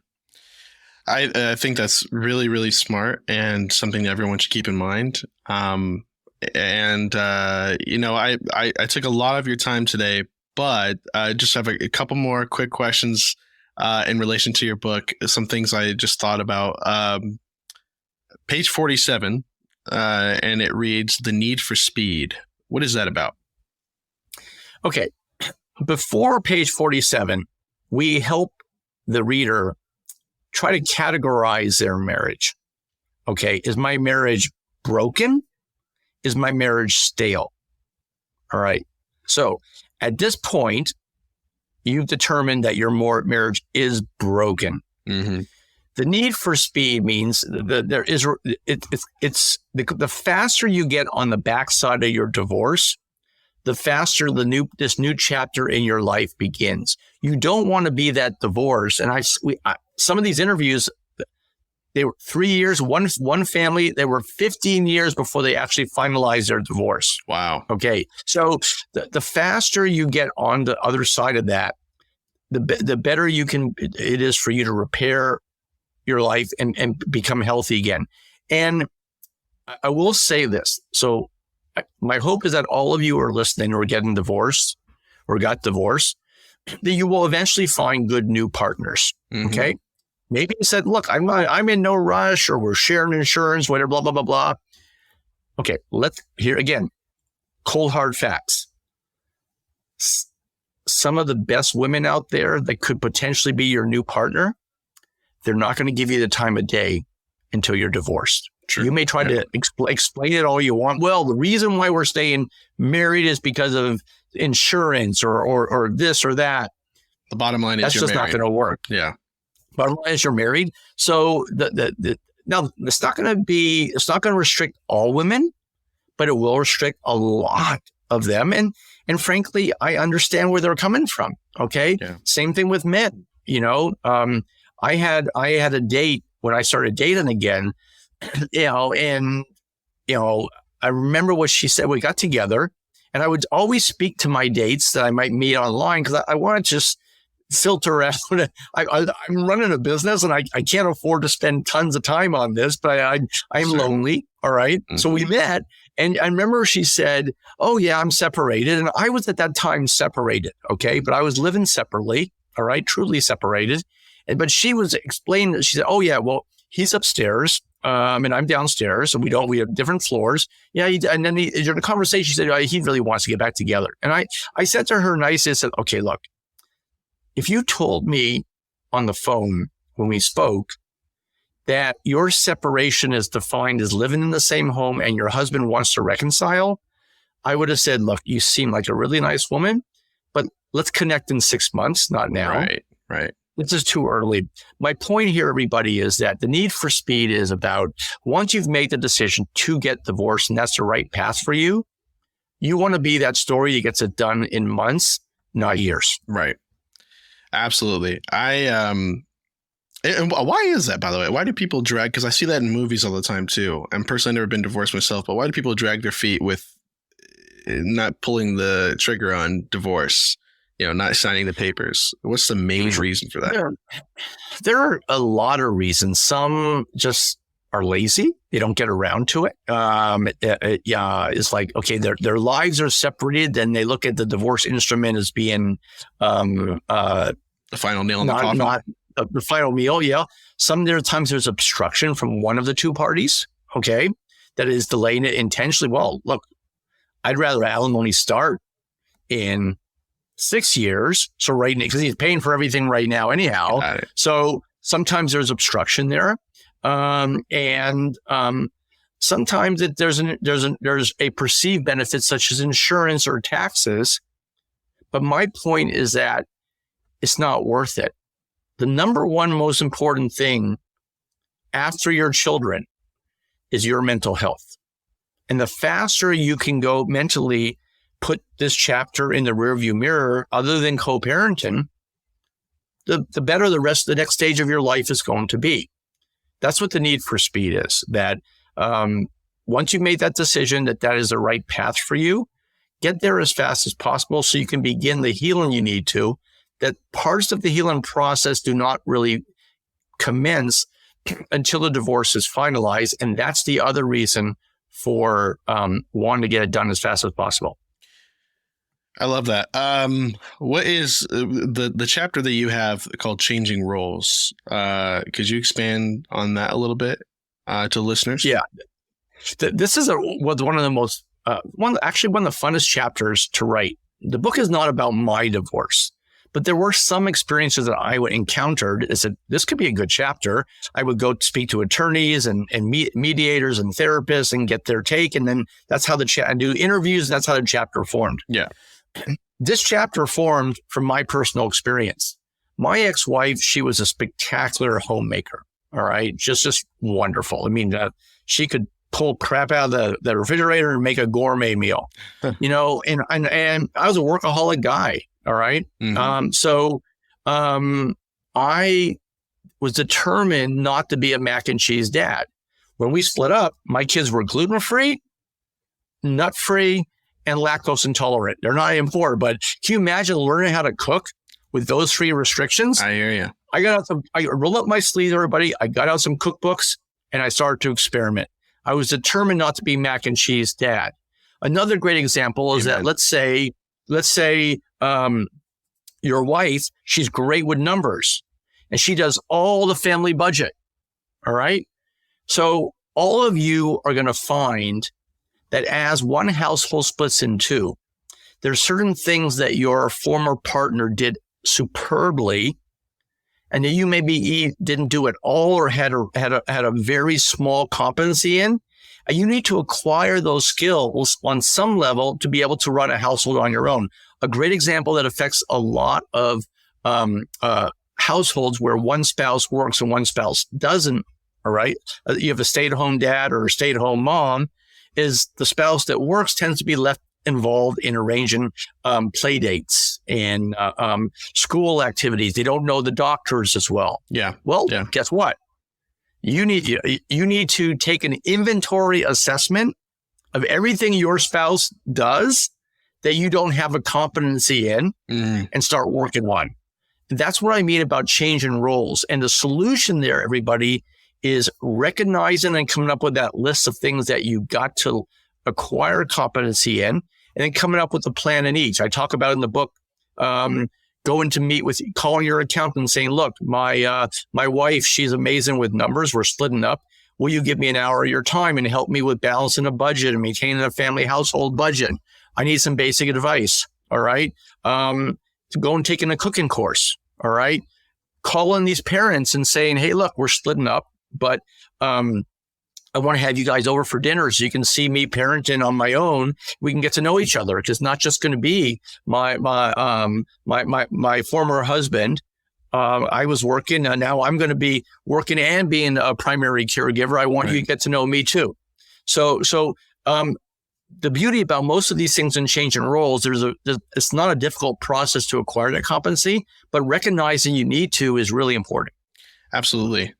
I think that's really, really smart and something that everyone should keep in mind. I took a lot of your time today, but I just have a couple more quick questions in relation to your book. Some things I just thought about. Page 47, and it reads, "The Need for Speed." What is that about? Okay. Before page 47, we help the reader try to categorize their marriage. Okay. Is my marriage broken? Is my marriage stale? All right. So at this point, you've determined that your marriage is broken. Mm-hmm. The need for speed means that the faster you get on the backside of your divorce, the faster this new chapter in your life begins. You don't want to be that divorce. And some of these interviews, they were 3 years, one family, they were 15 years before they actually finalized their divorce. Wow. Okay. So the faster you get on the other side of that, the better it is for you to repair your life and become healthy again. And I will say this. So my hope is that all of you are listening who are getting divorced or got divorced, that you will eventually find good new partners. Mm-hmm. Okay. Maybe you said, look, I'm in no rush, or we're sharing insurance, whatever, blah, blah, blah, blah. Okay. Let's hear again, cold hard facts. Some of the best women out there that could potentially be your new partner, they're not going to give you the time of day until you're divorced. True. You may try to explain it all you want. Well, the reason why we're staying married is because of insurance or this or that. The bottom line is that's just not going to work. Yeah. Bottom line is you're married. So now it's not going to restrict all women, but it will restrict a lot of them. And frankly, I understand where they're coming from. Okay. Yeah. Same thing with men. I had a date when I started dating again, and I remember what she said. We got together, and I would always speak to my dates that I might meet online because I want to just filter out. I'm running a business, and I can't afford to spend tons of time on this, but I'm lonely. All right. Mm-hmm. So we met, and I remember she said, "Oh yeah, I'm separated," and I was at that time separated. Okay, but I was living separately. All right, truly separated. But she was explaining, she said, "Oh yeah, well, he's upstairs, and I'm downstairs, and we have different floors." Yeah. And then during the conversation, she said, he really wants to get back together. And I said to her nicely, I said, "Okay, look, if you told me on the phone when we spoke that your separation is defined as living in the same home and your husband wants to reconcile, I would have said, look, you seem like a really nice woman, but let's connect in 6 months, not now." Right. This is too early. My point here, everybody, is that the need for speed is about once you've made the decision to get divorced and that's the right path for you, you want to be that story that gets it done in months, not years. Right. Absolutely. And why is that, by the way? Why do people drag? Because I see that in movies all the time too. And personally, I've never been divorced myself, but why do people drag their feet with not pulling the trigger on divorce? Not signing the papers. What's the main reason for that? There are a lot of reasons. Some just are lazy. They don't get around to it. It's like, okay, their lives are separated. Then they look at the divorce instrument as being the final nail in the coffin. Not the final meal. Yeah. There are times there's obstruction from one of the two parties. Okay. That is delaying it intentionally. Well, look, I'd rather alimony start in 6 years. So right now, because he's paying for everything right now anyhow. So sometimes there's obstruction there. And sometimes there's a perceived benefit such as insurance or taxes. But my point is that it's not worth it. The number one most important thing after your children is your mental health. And the faster you can go mentally put this chapter in the rearview mirror, other than co-parenting, the better the rest of the next stage of your life is going to be. That's what the need for speed is, that once you've made that decision that is the right path for you, get there as fast as possible so you can begin the healing you need to, that parts of the healing process do not really commence until the divorce is finalized. And that's the other reason for wanting to get it done as fast as possible. I love that. What is the chapter that you have called Changing Roles? Could you expand on that a little bit to listeners? Yeah. This is one of the most, one of the funnest chapters to write. The book is not about my divorce, but there were some experiences that I encountered. I said, this could be a good chapter. I would go speak to attorneys and mediators and therapists and get their take. And then that's how I do interviews. And that's how the chapter formed. Yeah. This chapter formed from my personal experience. My ex-wife, she was a spectacular homemaker. All right. Just wonderful. I mean, she could pull crap out of the refrigerator and make a gourmet meal, and I was a workaholic guy. All right. Mm-hmm. So I was determined not to be a mac and cheese dad. When we split up, my kids were gluten-free, nut-free, and lactose intolerant. They're not even poor, but can you imagine learning how to cook with those 3 restrictions? I hear you. I rolled up my sleeves, everybody. I got out some cookbooks and I started to experiment. I was determined not to be mac and cheese dad. Another great example is that let's say your wife, she's great with numbers and she does all the family budget. All right. So all of you are going to find that as one household splits in 2, there's certain things that your former partner did superbly, and that you maybe didn't do at all or had a very small competency in. And you need to acquire those skills on some level to be able to run a household on your own. A great example that affects a lot of households where one spouse works and one spouse doesn't. All right, you have a stay-at-home dad or a stay-at-home mom. Is the spouse that works tends to be left involved in arranging play dates and school activities. They don't know the doctors as well. Yeah. Well, guess what? You need to take an inventory assessment of everything your spouse does that you don't have a competency in and start working on. And that's what I mean about changing roles. And the solution there, everybody, is recognizing and coming up with that list of things that you got to acquire competency in, and then coming up with a plan in each. I talk about in the book, going to meet with, calling your accountant and saying, look, my wife, she's amazing with numbers. We're splitting up. Will you give me an hour of your time and help me with balancing a budget and maintaining a family household budget? I need some basic advice. All right. To go and taking a cooking course. All right. Calling these parents and saying, hey, look, we're splitting up, but I want to have you guys over for dinner so you can see me parenting on my own. We can get to know each other. It's not just going to be my former husband. I was working, and now I'm going to be working and being a primary caregiver. I want you to get to know me too. So the beauty about most of these things in changing roles, it's not a difficult process to acquire that competency, but recognizing you need to is really important. Absolutely.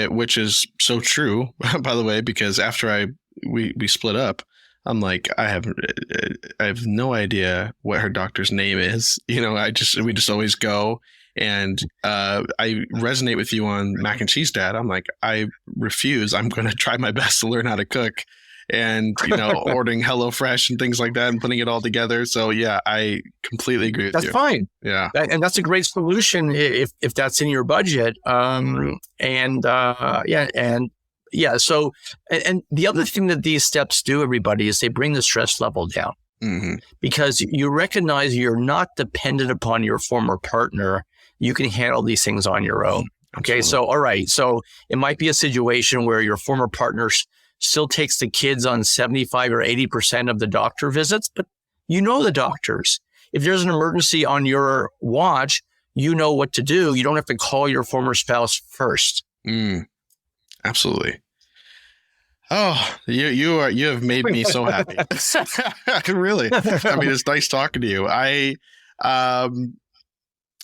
Which is so true, by the way, because after we split up, I'm like, I have no idea what her doctor's name is. We just always go. And I resonate with you on mac and cheese dad. I'm like, I refuse. I'm going to try my best to learn how to cook, and ordering HelloFresh and things like that and putting it all together. So yeah, I completely agree with you. That's fine. Yeah. And that's a great solution if that's in your budget. So, and the other thing that these steps do, everybody, is they bring the stress level down, because you recognize you're not dependent upon your former partner. You can handle these things on your own. Okay. Absolutely. So, all right. So it might be a situation where your former partner still takes the kids on 75 or 80% of the doctor visits, but the doctors. If there's an emergency on your watch, you know what to do. You don't have to call your former spouse first. Absolutely. Oh, you have made me so happy. Really. I mean, it's nice talking to you.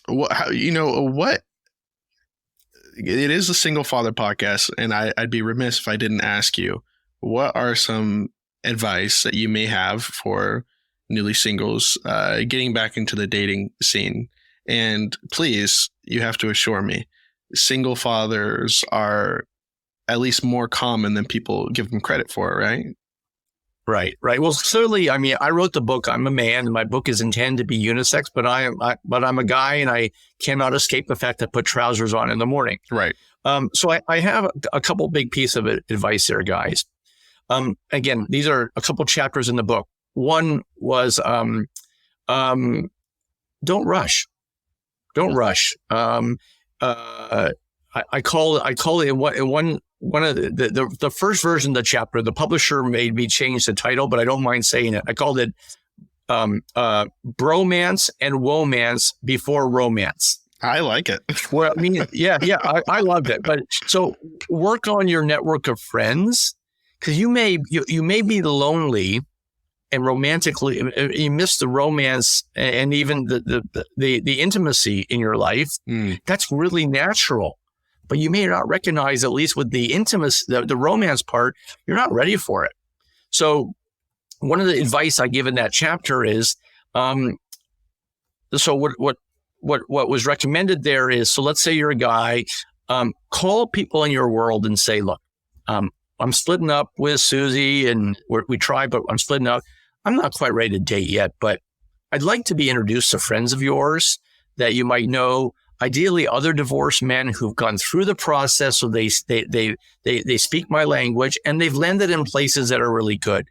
What it is a single father podcast, and I'd be remiss if I didn't ask you, what are some advice that you may have for newly singles getting back into the dating scene? And please, you have to assure me, single fathers are at least more common than people give them credit for, right? Right. Well, clearly, I mean, I wrote the book. I'm a man, and my book is intended to be unisex. But I'm a guy, and I cannot escape the fact that I put trousers on in the morning. Right. So I have a couple big pieces of advice there, guys. Again, these are a couple chapters in the book. One was don't rush. Don't rush. I call it one of the first version of the chapter. The publisher made me change the title, but I don't mind saying it. I called it bromance and womance before romance. I like it. Well, I mean, I loved it. But so work on your network of friends, because you may be lonely and romantically, you miss the romance and even the intimacy in your life. That's really natural. But you may not recognize, at least with the intimacy, the romance part, you're not ready for it. So one of the advice I give in that chapter is, so what was recommended there is, so let's say you're a guy, call people in your world and say, look, I'm splitting up with Susie, and we tried, but I'm splitting up. I'm not quite ready to date yet, but I'd like to be introduced to friends of yours that you might know, ideally other divorced men who've gone through the process, so they speak my language, and they've landed in places that are really good.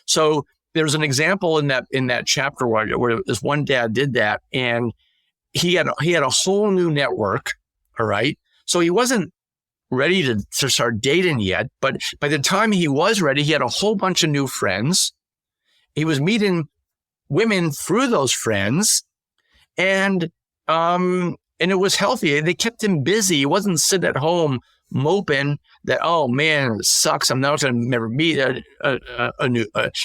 So there's an example in that chapter where this one dad did that, and he had a whole new network. All right, so he wasn't ready to start dating yet, but by the time he was ready, he had a whole bunch of new friends. He was meeting women through those friends, and it was healthy. They kept him busy. He wasn't sitting at home moping that, oh man, it sucks, I'm not going to never meet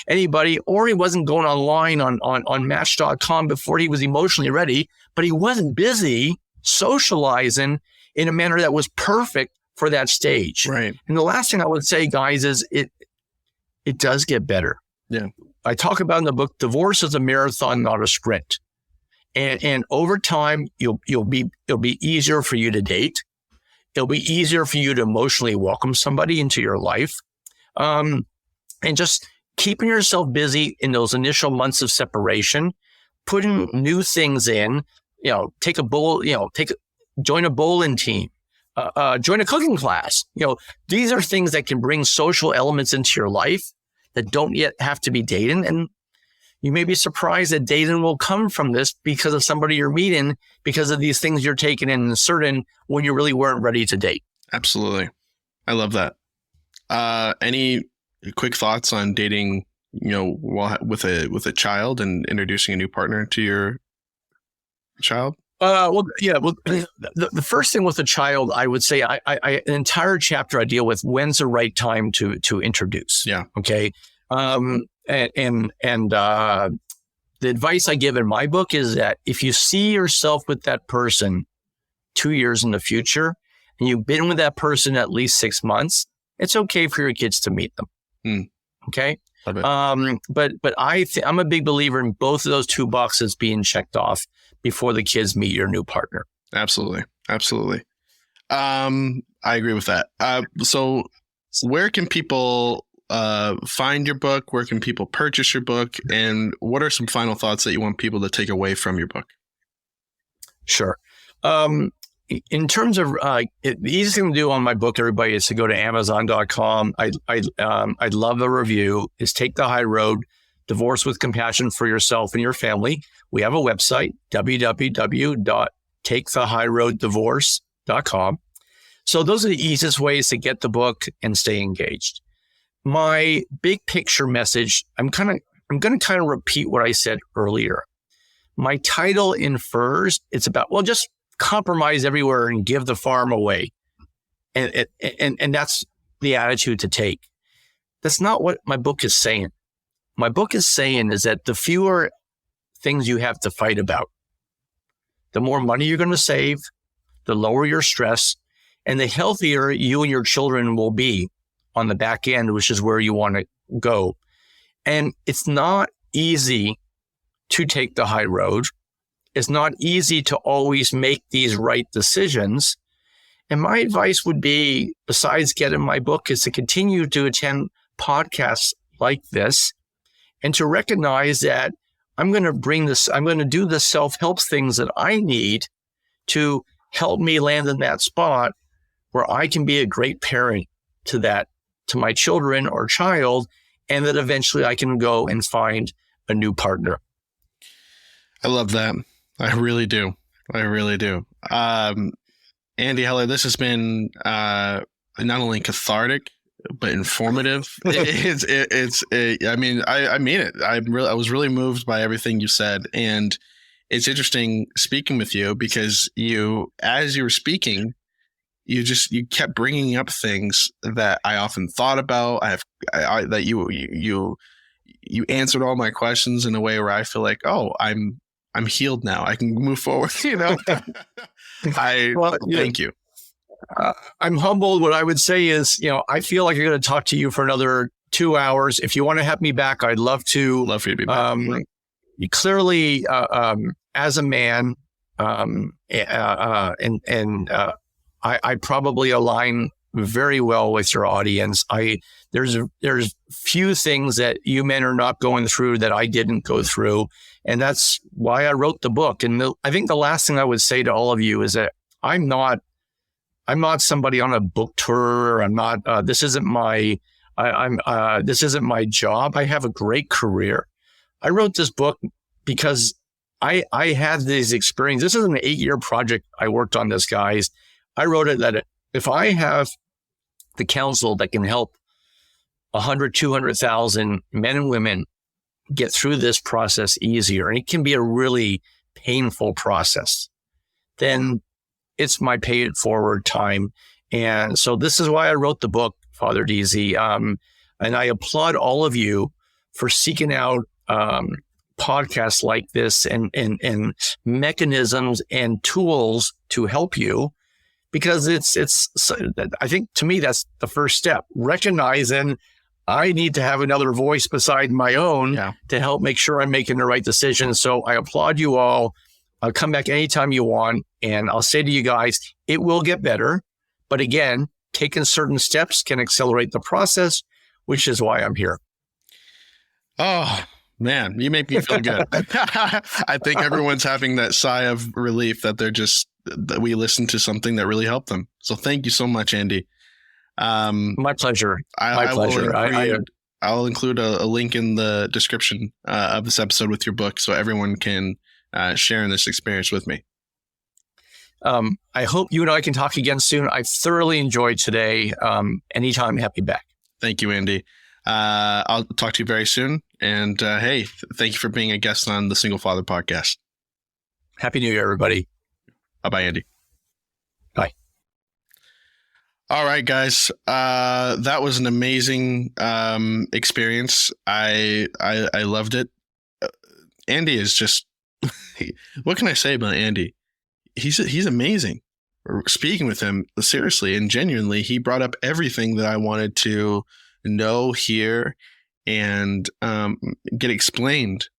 anybody. Or he wasn't going online on Match.com before he was emotionally ready, but he wasn't busy socializing in a manner that was perfect for that stage. Right. And the last thing I would say, guys, is it does get better. Yeah. I talk about in the book, divorce is a marathon, not a sprint. And over time, it'll be easier for you to date. It'll be easier for you to emotionally welcome somebody into your life. And just keeping yourself busy in those initial months of separation, putting new things in, join a bowling team, join a cooking class. These are things that can bring social elements into your life that don't yet have to be dating. And you may be surprised that dating will come from this because of somebody you're meeting, because of these things you're taking in and inserting when you really weren't ready to date. Absolutely. I love that. Any quick thoughts on dating, with a child and introducing a new partner to your child? The first thing with a child, I would say, an entire chapter I deal with when's the right time to introduce. Yeah. Okay. And the advice I give in my book is that if you see yourself with that person 2 years in the future, and you've been with that person at least 6 months, it's okay for your kids to meet them. Okay. But I'm a big believer in both of those two boxes being checked off before the kids meet your new partner. Absolutely. I agree with that. So where can people find your book? Where can people purchase your book? And what are some final thoughts that you want people to take away from your book? Sure. In terms of the easiest thing to do on my book, everybody, is to go to Amazon.com. I'd love a review. Is Take the High Road, Divorce with Compassion for Yourself and Your Family. We have a website, www.takethehighroaddivorce.com. So those are the easiest ways to get the book and stay engaged. My big picture message, I'm going to kind of repeat what I said earlier. My title infers it's about, just compromise everywhere and give the farm away. And that's the attitude to take. that's not what my book is saying. My book is saying is that the fewer things you have to fight about, the more money you're going to save, the lower your stress, and the healthier you and your children will be on the back end, which is where you want to go. And it's not easy to take the high road. It's not easy to always make these right decisions. And my advice would be, besides getting my book, is to continue to attend podcasts like this and to recognize that I'm going to do the self-help things that I need to help me land in that spot where I can be a great parent to my children or child, and that eventually I can go and find a new partner. I love that. I really do. Andy Heller, this has been not only cathartic but informative. I mean it. I was really moved by everything you said, and it's interesting speaking with you because as you were speaking, you kept bringing up things that I often thought about. That you answered all my questions in a way where I feel like, oh, I'm healed now. I can move forward. Thank you. I'm humbled. What I would say is, I feel like I'm going to talk to you for another 2 hours. If you want to have me back, I'd love to. Love for you to be back. Clearly, as a man, I probably align very well with your audience. There's few things that you men are not going through that I didn't go through. And that's why I wrote the book. And I think the last thing I would say to all of you is that I'm not somebody on a book tour. I'm not, this isn't my job. I have a great career. I wrote this book because I had these experiences. This is an 8-year project I worked on this, guys. I wrote it that if I have the counsel that can help 100, 200,000 men and women get through this process easier, and it can be a really painful process, then it's my pay it forward time. And so this is why I wrote the book, Father DZ. And I applaud all of you for seeking out podcasts like this and mechanisms and tools to help you, because I think to me, that's the first step, recognizing I need to have another voice beside my own to help make sure I'm making the right decision. So I applaud you all. I'll come back anytime you want. And I'll say to you guys, it will get better. But again, taking certain steps can accelerate the process, which is why I'm here. Oh, man, you make me feel good. I think everyone's having that sigh of relief that that we listened to something that really helped them. So thank you so much, Andy. My pleasure. My pleasure. I'll include a link in the description of this episode with your book so everyone can share in this experience with me. I hope you and I can talk again soon. I thoroughly enjoyed today. Anytime, happy back. Thank you, Andy. I'll talk to you very soon. And hey, thank you for being a guest on the Single Father podcast. Happy New Year, everybody. Bye-bye, Andy. Bye. All right, guys. That was an amazing experience. I loved it. Andy is just, what can I say about Andy? He's amazing. Speaking with him seriously and genuinely, he brought up everything that I wanted to know, hear, and get explained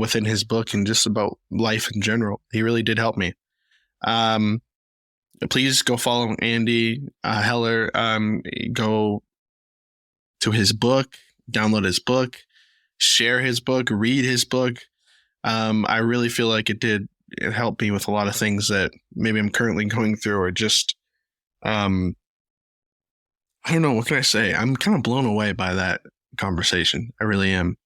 within his book and just about life in general. He really did help me. Please go follow Andy Heller. Go to his book, download his book, share his book, read his book. I really feel like it helped me with a lot of things that maybe I'm currently going through, or just, I don't know. What can I say? I'm kind of blown away by that conversation. I really am.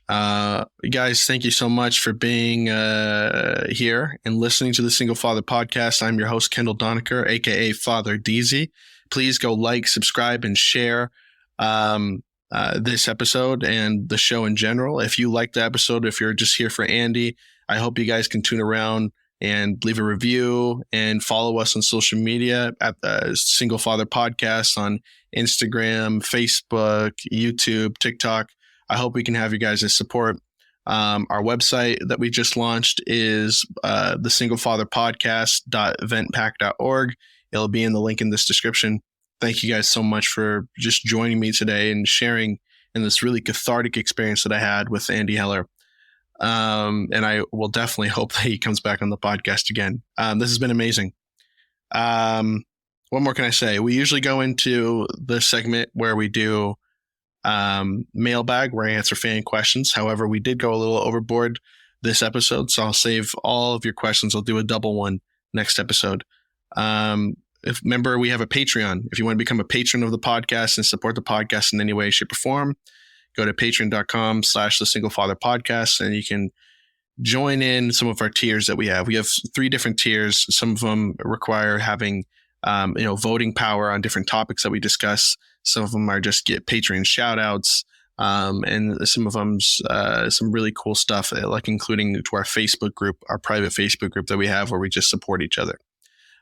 Guys, thank you so much for being here and listening to the Single Father podcast. I'm your host, Kendall Donaker, aka Father DZ. Please go like, subscribe, and share this episode and the show in general. If you like the episode, if you're just here for Andy, I hope you guys can tune around and leave a review and follow us on social media at the Single Father Podcast on Instagram, Facebook, YouTube, TikTok. I hope we can have you guys' support. Our website that we just launched is the singlefatherpodcast.eventpack.org. It'll be in the link in this description. Thank you guys so much for just joining me today and sharing in this really cathartic experience that I had with Andy Heller. And I will definitely hope that he comes back on the podcast again. This has been amazing. What more can I say? We usually go into the segment where we do mailbag, where I answer fan questions. However, we did go a little overboard this episode, so I'll save all of your questions. I'll do a double one next episode. Remember, we have a Patreon. If you want to become a patron of the podcast and support the podcast in any way, shape, or form, go to patreon.com/the Single Father Podcast, and you can join in some of our tiers that we have. We have 3 different tiers. Some of them require having, voting power on different topics that we discuss. Some of them are just get Patreon shout outs. And some of them's some really cool stuff, like including to our Facebook group, our private Facebook group that we have where we just support each other.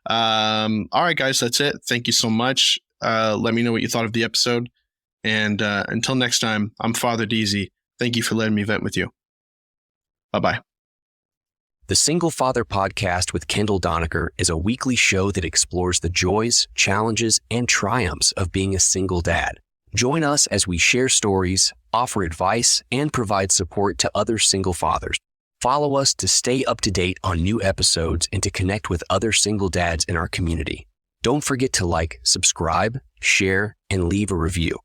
All right, guys, that's it. Thank you so much. Let me know what you thought of the episode. And until next time, I'm Father Deasy. Thank you for letting me vent with you. Bye-bye. The Single Father Podcast with Kendall Donaker is a weekly show that explores the joys, challenges, and triumphs of being a single dad. Join us as we share stories, offer advice, and provide support to other single fathers. Follow us to stay up to date on new episodes and to connect with other single dads in our community. Don't forget to like, subscribe, share, and leave a review.